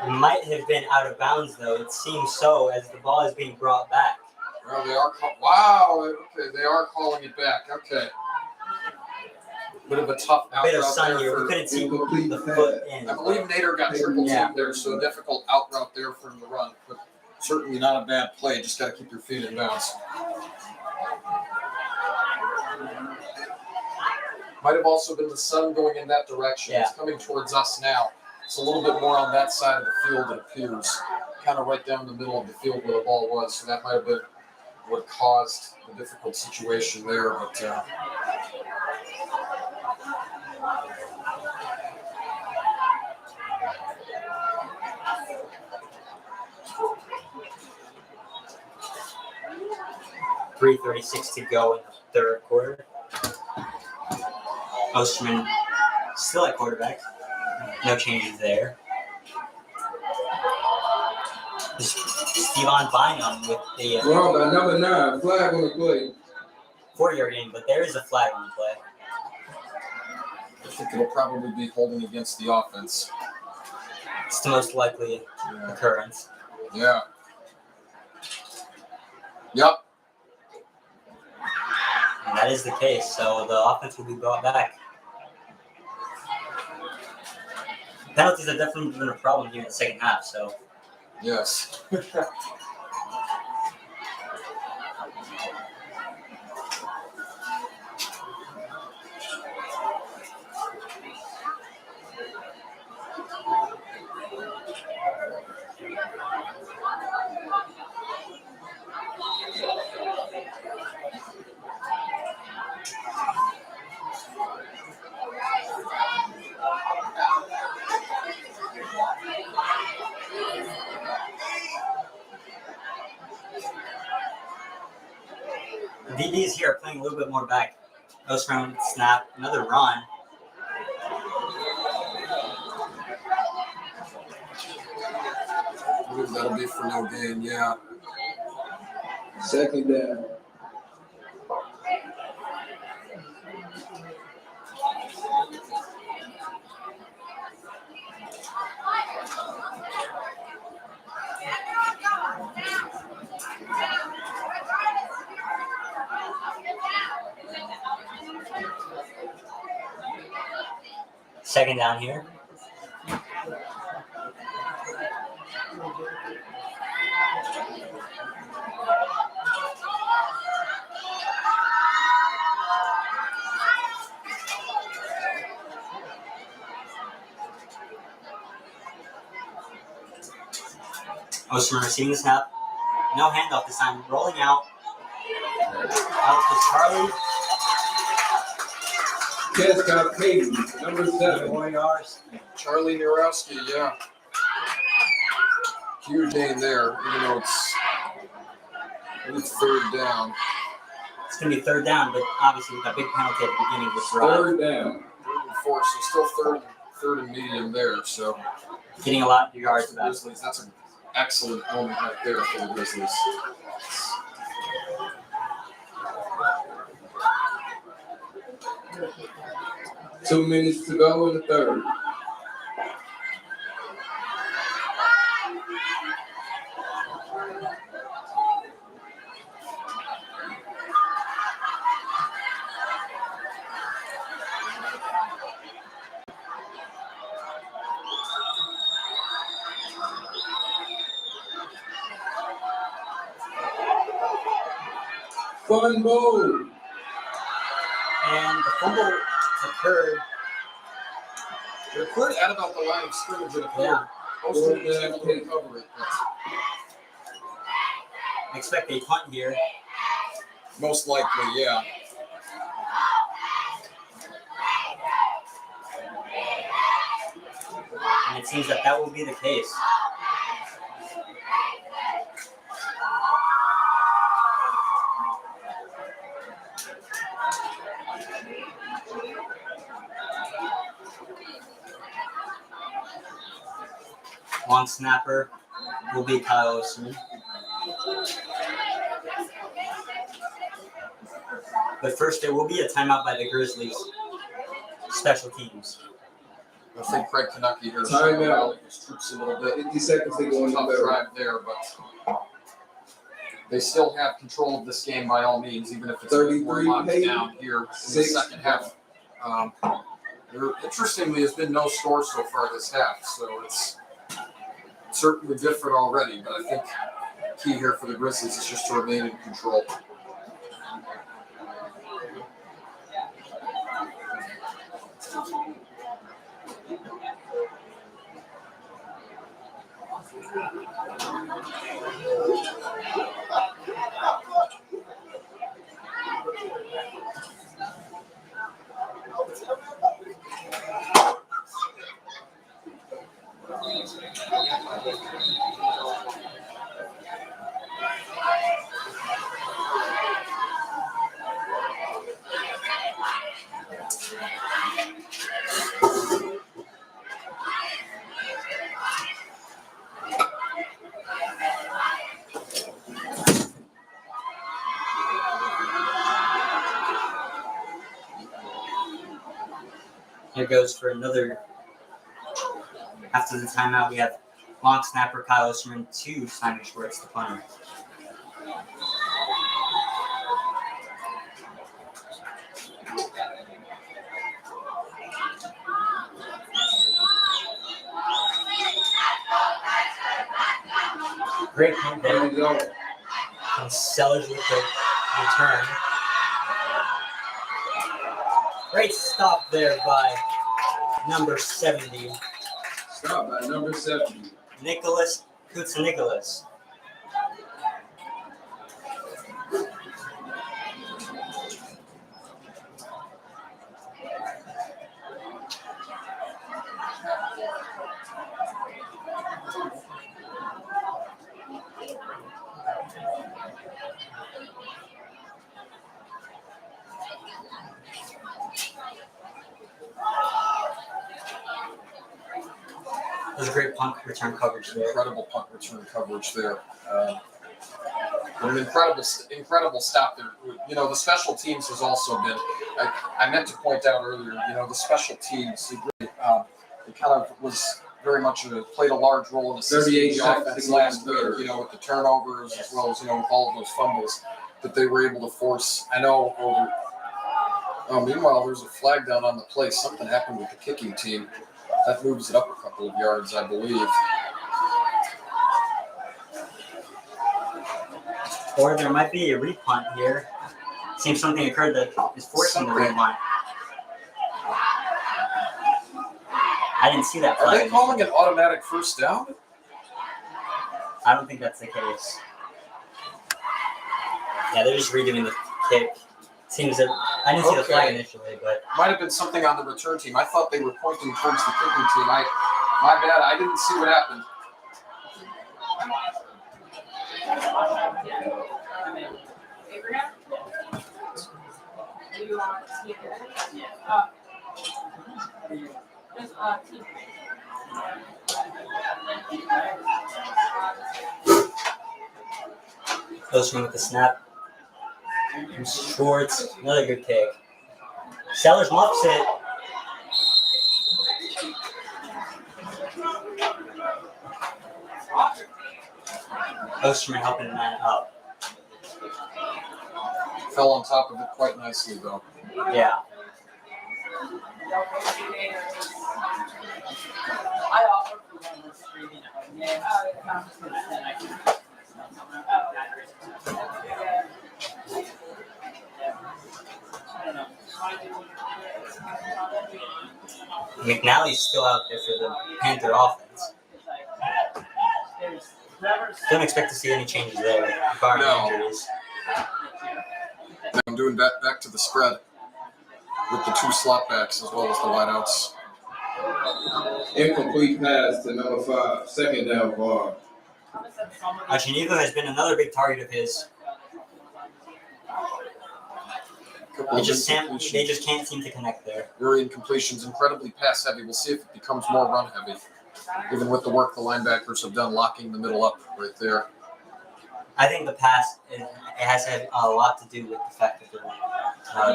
It might have been out of bounds, though. It seems so as the ball is being brought back. Well, they are. Wow. Okay, they are calling it back. Okay. Bit of a tough A out bit of route sun there here. for- We couldn't see Incomplete the pass. foot in. I believe Nader got triple Yeah. teamed there, so a difficult out route there for him to run. But certainly not a bad play. Just got to keep your feet in bounds. Might have also been the sun going in that direction. Yeah. It's coming towards us now. It's a little bit more on that side of the field, it appears. Kind of right down the middle of the field where the ball was. So that might have been what caused the difficult situation there. But 3:36 to go in the third quarter. Osterman still at quarterback. No changes there. Steuben Bynum with the Wrong by number 9. Flag on the play. 4-yard game, but there is a flag on the play. I think it'll probably be holding against the offense. It's the most likely occurrence. Yeah. Yep. And that is the case, so the offense will be brought back. Penalties have definitely been a problem here in the second half, so Yes. the DBs here are playing a little bit more back. Osterman snap, another run. I believe that'll be for no gain, yeah. Second down. Second down here. Osterman receiving the snap. No handoff this time. Rolling out. Out to Charlie. Catch got Payton, number 7. 4 yards. Charlie Nurowski, yeah. Huge gain there, even though it's third down. It's going to be third down, but obviously with that big penalty at the beginning of the drive. Third down. Third and 4, so still third and medium there. So Getting a lot of yards back. Grizzlies, that's an excellent moment right there for the Grizzlies. Two minutes to go in the third. Fumble. And the fumble occurred. It occurred at about the line of scrimmage. It appeared. Yeah. Most of was able to recover it. Expect a punt here. Most likely, yeah. And it seems that will be the case. Long snapper will be Kyle Osterman. But first, there will be a timeout by the Grizzlies. Special teams. I think Craig Kaneki here Timeout. his troops a little bit. 50 seconds to go in the Tough third. drive there, but they still have control of this game by all means, even if it's a bit more 33 locked Payton, down here in the 6. second half. There, interestingly, has been no score so far this half, so it's certainly different already. But I think key here for the Grizzlies is just to remain in control. Here goes for another. After the timeout, we have long snapper Kyle Osterman to Simon Schwartz, the punter. Great punt there. There you go. And Sellers with the return. Great stop there by number 70, Stop by number 70. Nicholas Kutsa-Nicholas. That was a great punt return coverage there. Incredible punt return coverage there. An incredible stop there. You know, the special teams has also been. I meant to point out earlier. You know, the special teams. It kind of was very much played a large role in assisting 38 the seconds offense to go in last the week. third. You know, with the turnovers as well as with all of those fumbles that they were able to force. I know. Meanwhile, there's a flag down on the play. Something happened with the kicking team. That moves it up a couple of yards, I believe. Or there might be a repunt here. Seems something occurred that is forcing the repunt. I didn't see that Are flag. they calling an automatic first down? I don't think that's the case. Yeah, they're just redoing the kick. Seems that I didn't see the flag Okay. initially, but Might have been something on the return team. I thought they were pointing towards the kicking team. My bad. I didn't see what happened. Osterman with the snap. And Schwartz, another good kick. Sellers muffs it. Osterman helping the man up. Fell on top of it quite nicely, though. Yeah. McNally's still out there for the Panther offense. Don't expect to see any changes there, barring No. injuries. I'm doing back to the spread with the two slot backs as well as the wideouts. Incomplete pass to number 5. Second down bar. Achinigo has been another big target of his. Couple They of just incompletions. can't seem to connect there. Very incompletions, incredibly pass heavy. We'll see if it becomes more run heavy, even with the work the linebackers have done locking the middle up right there. I think the pass it has had a lot to do with the fact that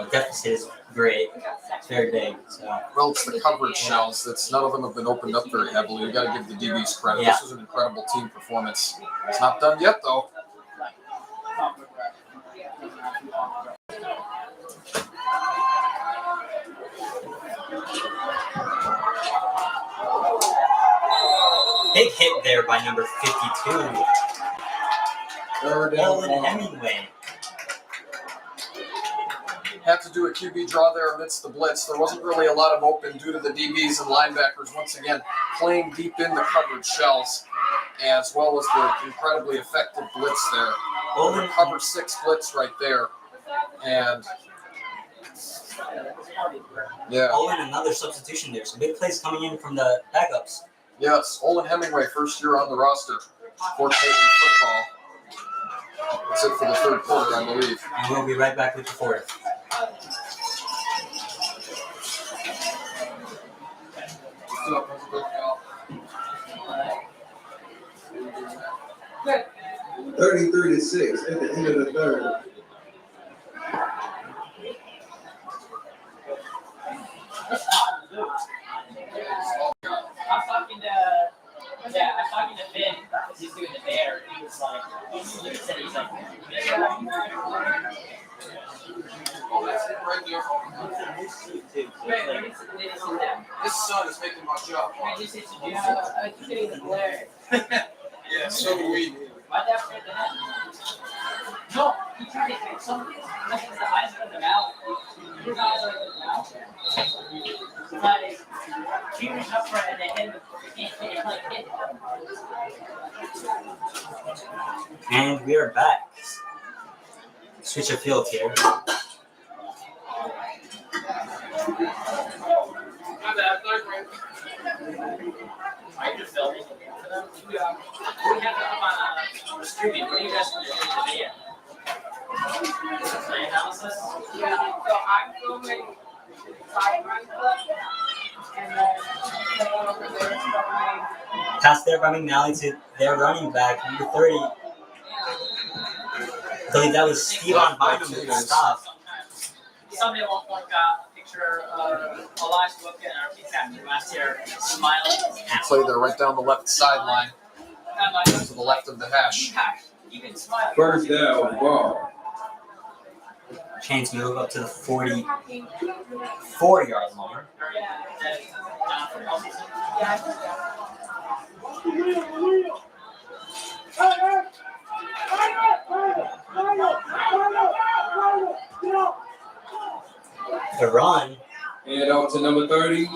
the deficit is great. It's very big. So Well, it's the coverage shells. That's none of them have been opened up very heavily. You got to give the DBs credit. Yeah. This is an incredible team performance. It's not done yet, though. Big hit there by number 52, Third down, Olin ball. Hemingway. Had to do a QB draw there amidst the blitz. There wasn't really a lot of open due to the DBs and linebackers once again playing deep in the covered shells, as well as the incredibly effective blitz there. Olin Cover 6 blitz right there. And yeah, Olin, another substitution there. So big plays coming in from the backups. yes, Olin Hemingway, first year on the roster for Payton football. That's it for the third quarter, I believe. And we'll be right back with the fourth. Good. 33-6 at the end of the third. I'm talking to Finn because he's doing the bear. He was like, he said he's like, Oh, that's it right there. His son is making my job hard. Yeah, I keep getting the glare. Yeah, so do we. my dad put the net. No, he tried to fix something. Nothing's the eyes are in the mouth. His eyes are in the mouth. Like, he reached up for it and they hit him. He can't hit him. And we are back. Switch of field here. Are you just filming for them? Yeah. We have them on Steuben. What do you guys do in the video? Play analysis? Yeah, so I'm filming 5 rounds and then over there filming. Pass there by McNally to their running back, number 30. I believe that was Steuben Bynum with the stop. Somebody at one point got a picture of Elias Wilkin, our team captain last year, smiling. Play there right down the left sideline I'm like, to the left of the hash. gosh, you can smile. First down, ball. Chains move up to the 44-yard line. Yeah, that is not for all season. The run, Head off to number 30.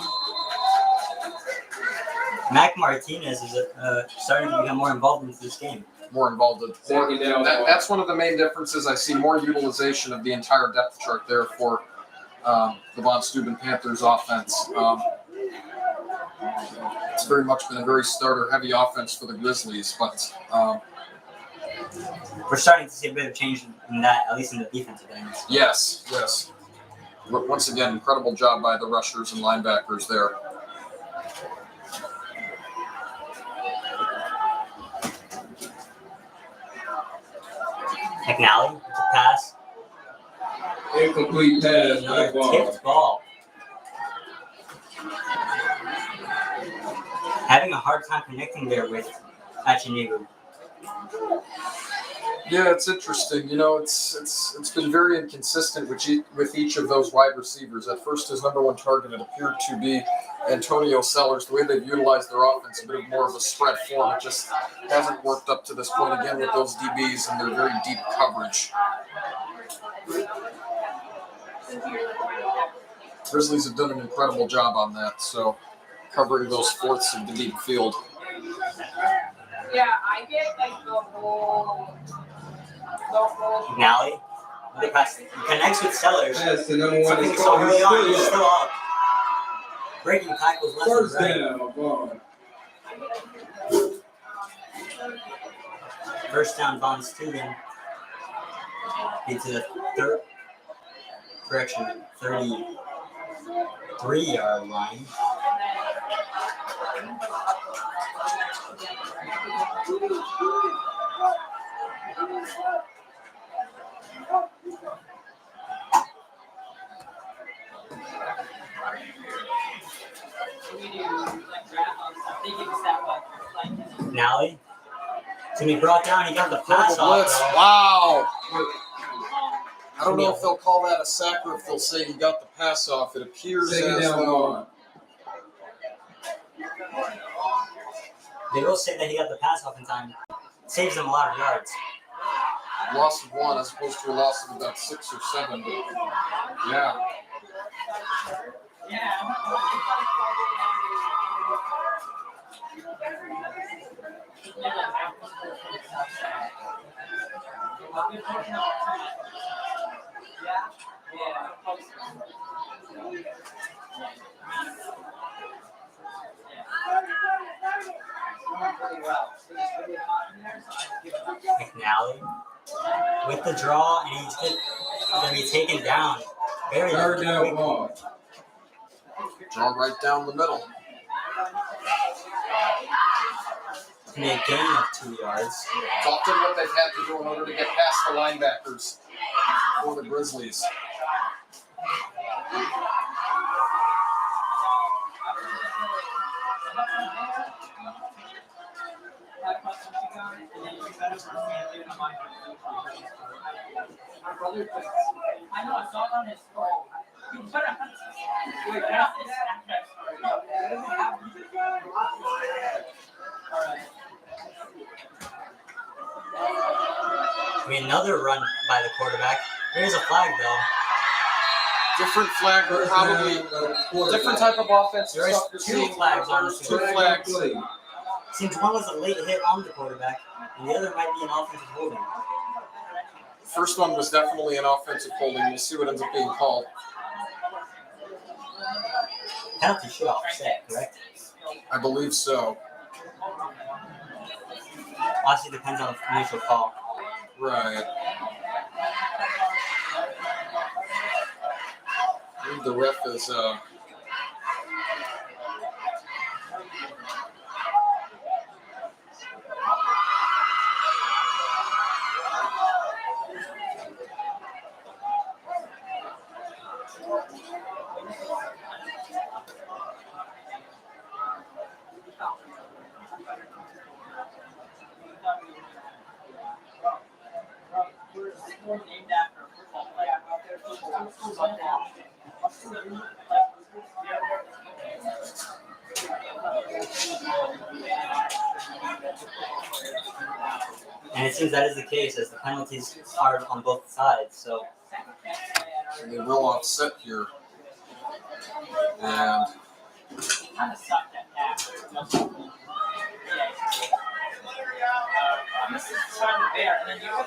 Mac Martinez is starting to become more involved into this game. More involved in Second down, ball. that's one of the main differences. I see more utilization of the entire depth chart there for the Von Steuben Panthers offense. It's very much been a very starter-heavy offense for the Grizzlies, but We're starting to see a bit of change in that, at least in the defensive end. yes. But once again, incredible job by the rushers and linebackers there. McNally with the pass. Incomplete pass, Another back ball. tipped ball. Having a hard time connecting there with Achinigu. Yeah, it's interesting. You know, it's been very inconsistent with each of those wide receivers. At first, his number one target appeared to be Antonio Sellers. The way they've utilized their offense, a bit more of a spread form. It just hasn't worked up to this point again with those DBs and their very deep coverage. Grizzlies have done an incredible job on that. So, covering those fourths of the deep field. Yeah, I get like the whole. McNally with the pass. He connects with Sellers. Pass to number 1 Something is so called. early on, he's still up. Breaking tackles left First and right. down, ball. First down, Von Steuben. Into the 33-yard line. McNally. To be brought down, he got the pass off. Wow. I don't know if they'll call that a sack or if they'll say he got the pass off. It appears Second as down though one. They will say that he got the pass off in time. Saves them a lot of yards. loss of 1 as opposed to a loss of about 6 or 7. But yeah, McNally with the draw, and he's going to be taken down. Very Third down quick. one. draw right down the middle. And a gain of 2 yards. It's often what they've had to do in order to get past the linebackers for the Grizzlies. I know, I saw it on his story. You put it on his Another run by the quarterback. There's a flag though. Different flag, but probably different type of offensive There's stuff you're 2 seeing. flags on the There's field. 2 flags. Seems one was a late hit on the quarterback, and the other might be an offensive holding. First one was definitely an offensive holding. We'll see what ends up being called. Penalty should offset, correct? I believe so. Obviously depends on the initial call. Right. I believe the ref is And it seems that is the case as the penalties are on both sides. So they will offset here. And kind of sucked at that. I'm just trying to bear, and then you can.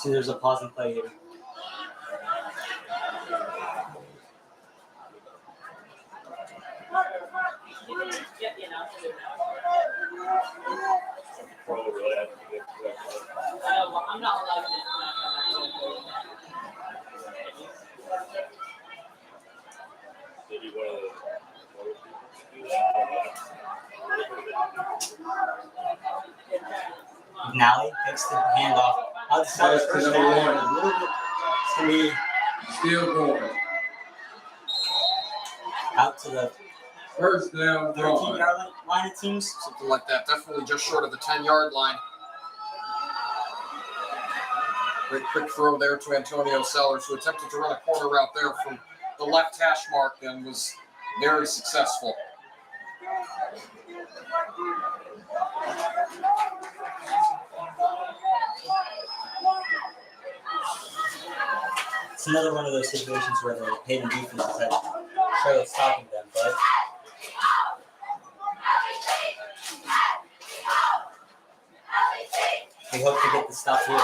see there's a pause and play here. I'm not allowed to. McNally takes the handoff. Outside Pass to first number down. 1. A little bit. It's going to be Still going. out to the First down 1. 13-yard line, it seems. something like that. Definitely just short of the 10-yard line. Great quick throw there to Antonio Sellers, who attempted to run a corner route there from the left hash mark and was very successful. It's another one of those situations where the Payton defense has had trouble stopping them, but we hope to get the stop here. I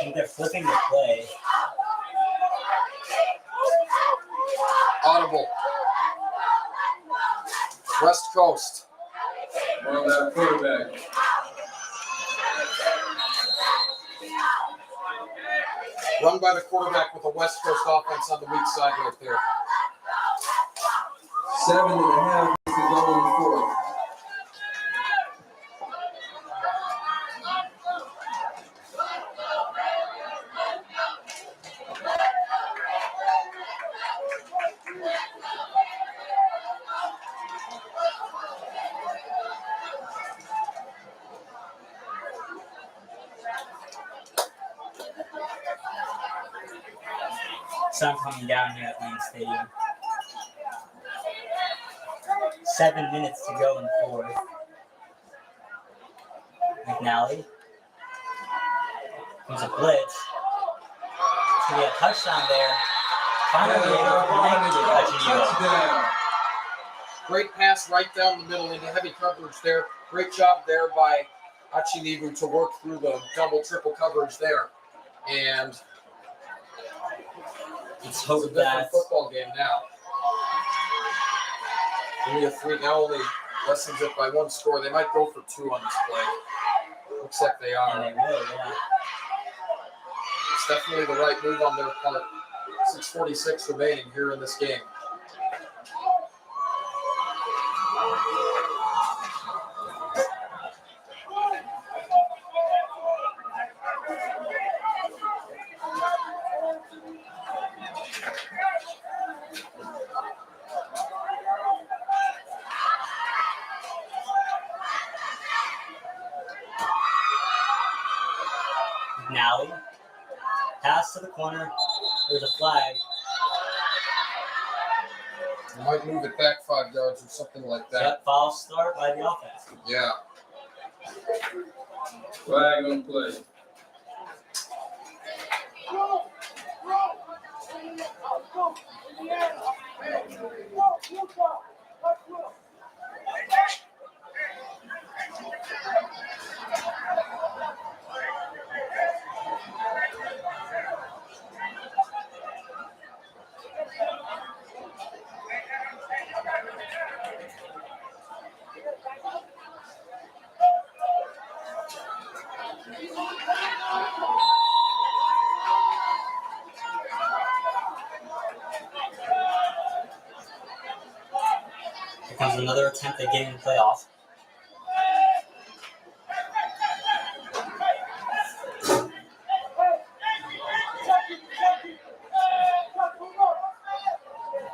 think they're flipping the play. Audible. West Coast. Ball left quarterback. Run by the quarterback with the West Coast offense on the weak side right there. 7.5 to go in the fourth. Sun coming down here at Lane Stadium. 7 minutes to go in the fourth. McNally. There's a blitz. It's going to be a touchdown there. Finally able to connect with Hutchinson. Touchdown. Great pass right down the middle into heavy coverage there. Great job there by Achinivu to work through the double, triple coverage there. And Let's it's a hope different that football game now. Only a three, now only lessens it by one score. They might go for two on this play. Looks like they and are. they will, yeah. It's definitely the right move on their part. 6:46 remaining here in this game. McNally. Pass to the corner. There's a flag. They might move it back 5 yards or something like that. Yep, false start by the offense. Yeah. Flag on play. Here comes another attempt at getting the playoff.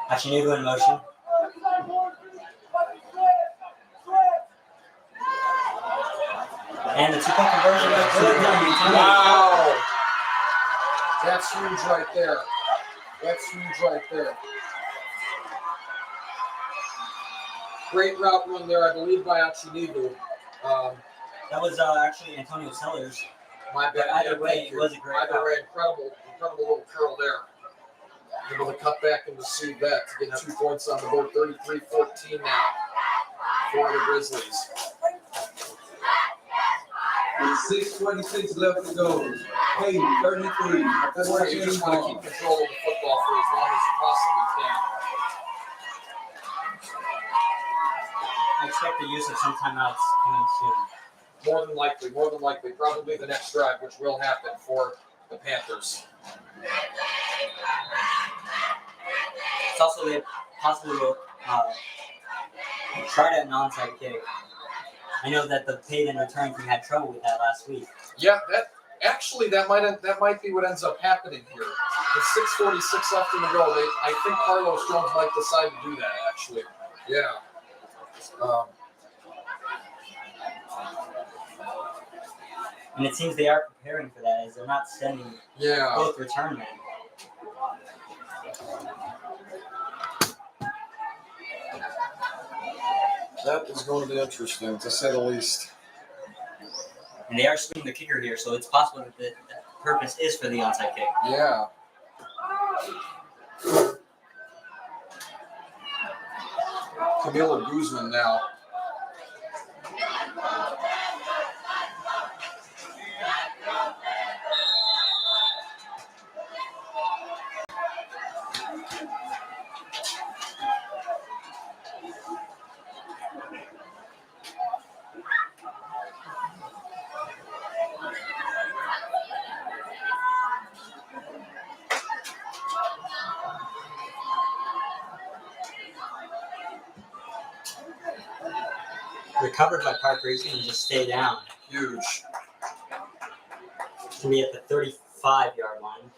Hachinivu in motion. And the two-point conversion is good. Wow. That's huge right there. That's huge right there. Great route run there, I believe, by Achinivu. That was actually Antonio Sellers. My bad. Either Yeah, way, thank it you. was a great Either route. way, incredible little curl there. Able to cut back and receive that to get 2 points on the board. 33-14 now for the Grizzlies. With 6:26 left to go. Payton, 33. At this point, you just want to keep control of the football for as long as you possibly can. I expect the use of some timeouts coming soon. More than likely, probably the next drive, which will happen for the Panthers. It's also the possibly will try that onside kick. I know that the Payton return team had trouble with that last week. Yeah, that might be what ends up happening here. With 6:46 left in the go, I think Carlos Jones might decide to do that. Actually, yeah. And it seems they are preparing for that as they're not sending both return men. That is going to be interesting, to say the least. And they are swinging the kicker here, so it's possible that the purpose is for the onside kick. Yeah. Camilo Guzman now. recovered by Parker. He's going to just stay down. Huge. He's going to be at the 35-yard line.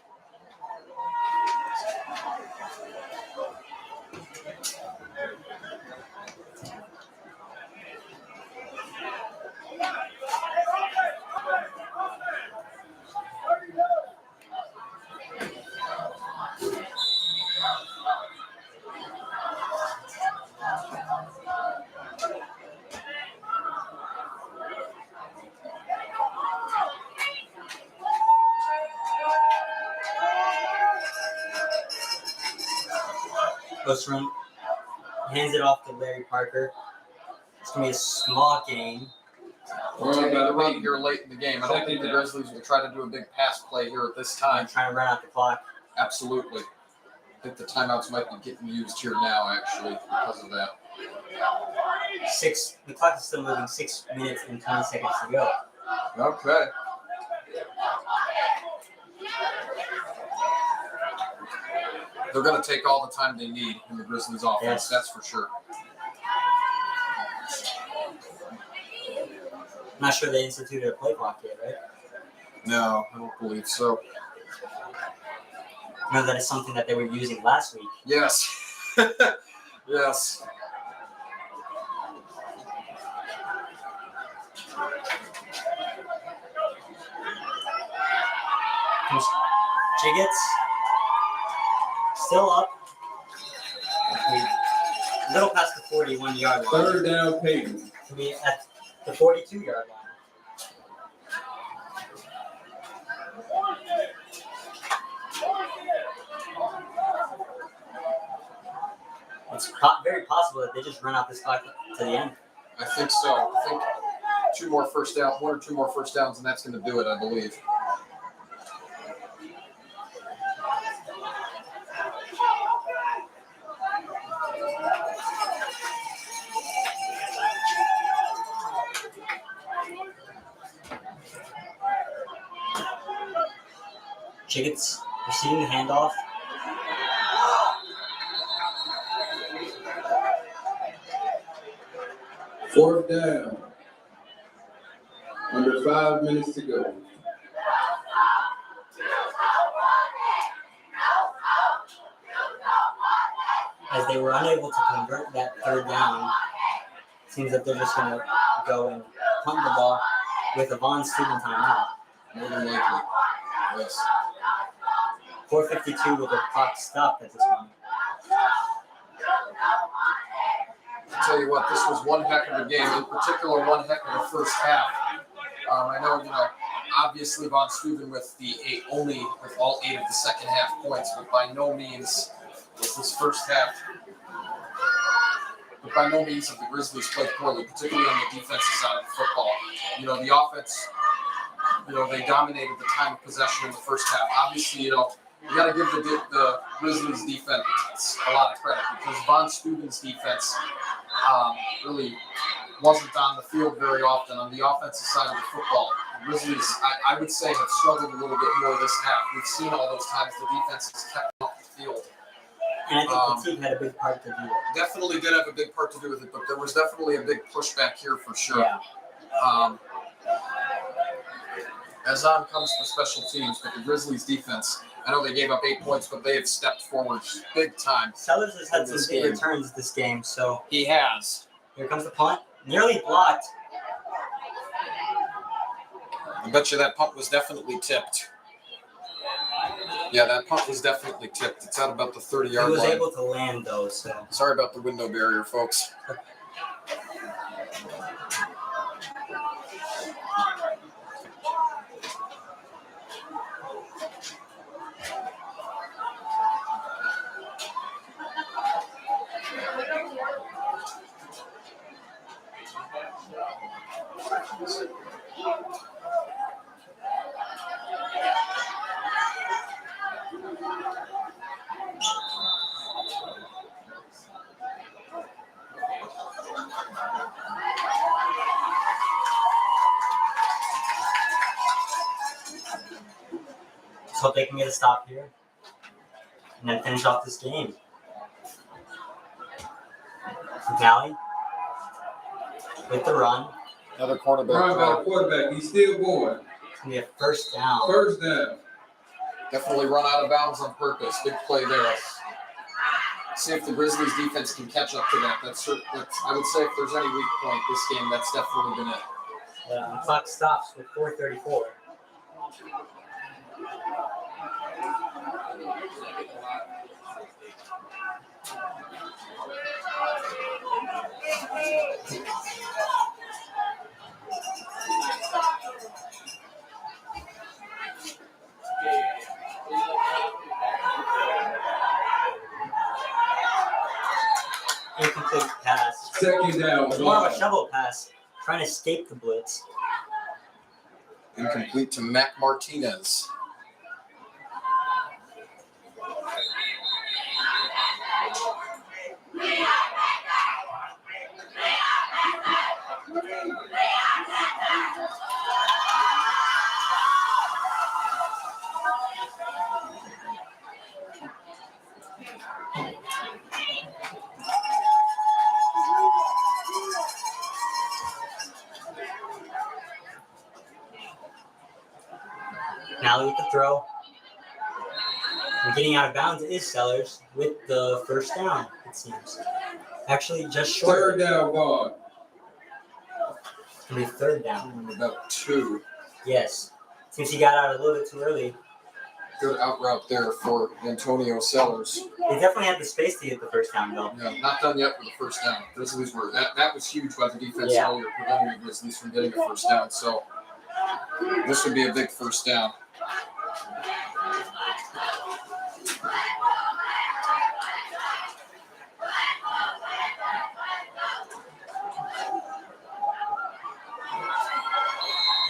Ostrom hands it off to Larry Parker. It's going to be a small game. We're taking the run here late in the game. I don't think the Grizzlies will try to do a big pass play here at this time. Trying to run out the clock. Absolutely. I think the timeouts might be getting used here now, actually, because of that. The clock is still moving. 6 minutes and 20 seconds to go. Okay. They're going to take all the time they need in the Grizzlies offense, Yes. That's for sure. I'm not sure they instituted a play clock yet, right? No, I don't believe so. I know that is something that they were using last week. Yes. Yes. Jiggets still up. A little past the 41-yard line. Third down, Payton. To be at the 42-yard line. It's very possible that they just run out this clock to the end. I think so. I think one or two more first downs, and that's going to do it, I believe. Jiggets receiving the handoff. Fourth down. Under 5 minutes to go. As they were unable to convert that third down, it seems that they're just going to go and punt the ball with a Von Steuben timeout. More than likely. Yes. 4:52 with the clock stopped at this point. I'll tell you what, this was one heck of a game. In particular, one heck of a first half. I know, obviously Von Steuben with all 8 of the second half points, but by no means was this first half. But by no means have the Grizzlies played poorly, particularly on the defensive side of the football. The offense, they dominated the time of possession in the first half. Obviously, you got to give the Grizzlies defense a lot of credit because Von Steuben's defense really wasn't on the field very often on the offensive side of the football. The Grizzlies, I would say, have struggled a little bit more this half. We've seen all those times the defense has kept them off the field. And I think the team had a big part to do with it. Definitely did have a big part to do with it, but there was definitely a big pushback here for sure. Yeah. As on comes for special teams, but the Grizzlies defense, I know they gave up 8 points, but they have stepped forward big time. Sellers has had this some big game. returns this game, so He has. here comes the punt. Nearly blocked. I bet you that punt was definitely tipped. Yeah, that punt was definitely tipped. It's at about the 30-yard He was line. able to land, though, so. Sorry about the window barrier, folks. Let's hope they can get a stop here. And then finish off this game. McNally. with the run. Another quarterback Run by draw. the quarterback, he's still going. It's going to be a first down. First down. Definitely run out of bounds on purpose. Big play there. See if the Grizzlies defense can catch up to that. That's I would say if there's any weak point this game, that's definitely been it. The clock stops with 4:34. Incomplete pass. Second down. It's more of a shovel pass, trying to escape the blitz. Incomplete to Mac Martinez. Now with the throw. And getting out of bounds is Sellers with the first down, it seems. Actually, just short. Third down ball. It's going to be third down. About 2. Yes. Seems he got out a little bit too early. Good out route there for Antonio Sellers. They definitely had the space to get the first down, though. Yeah, not done yet for the first down. Grizzlies were that was huge by the defense Yeah. earlier, preventing the Grizzlies from getting a first down. So this would be a big first down.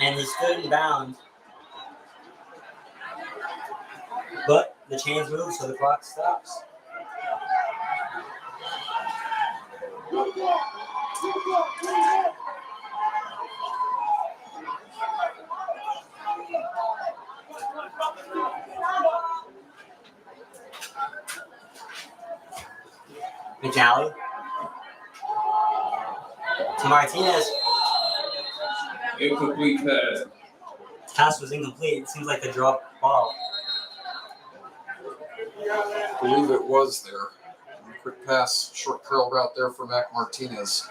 And he stood in bounds. But the chains move, so the clock stops. McNally to Martinez. Incomplete pass. Pass was incomplete. It seems like a drop ball. I believe it was there. Quick pass, short curl route there for Mac Martinez.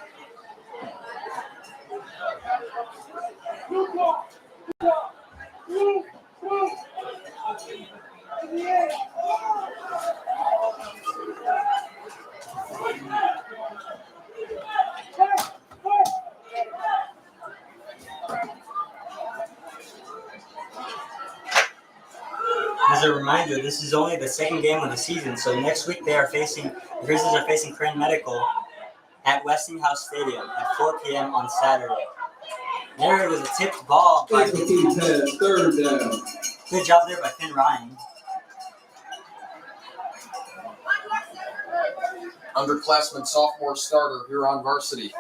As a reminder, this is only the second game of the season, so next week the Grizzlies are facing Crane Medical at Westinghouse Stadium at 4 p.m. on Saturday. There it was a tipped ball by Incomplete pass. Third down. Good job there by Finn Ryan. Underclassman sophomore starter here on varsity.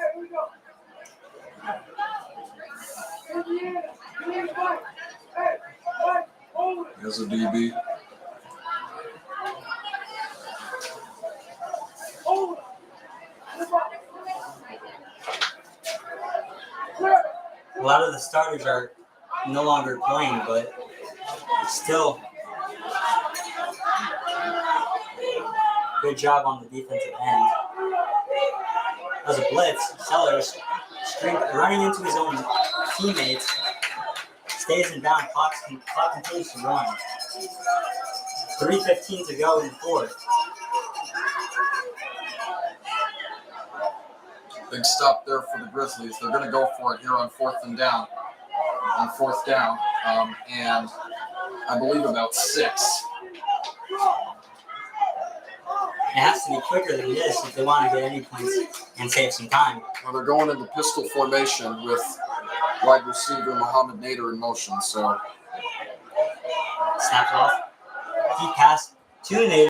As a DB. A lot of the starters are no longer playing, but still good job on the defensive end. That was a blitz. Sellers running into his own teammates. Stays in bounds. Clock continues to run. 3:15 to go in the fourth. Big stop there for the Grizzlies. They're going to go for it here on fourth down, and I believe about 6. It has to be quicker than this if they want to get any points and save some time. Well, they're going into pistol formation with wide receiver Muhammad Nader in motion. So Snaps off. Deep pass to Nader.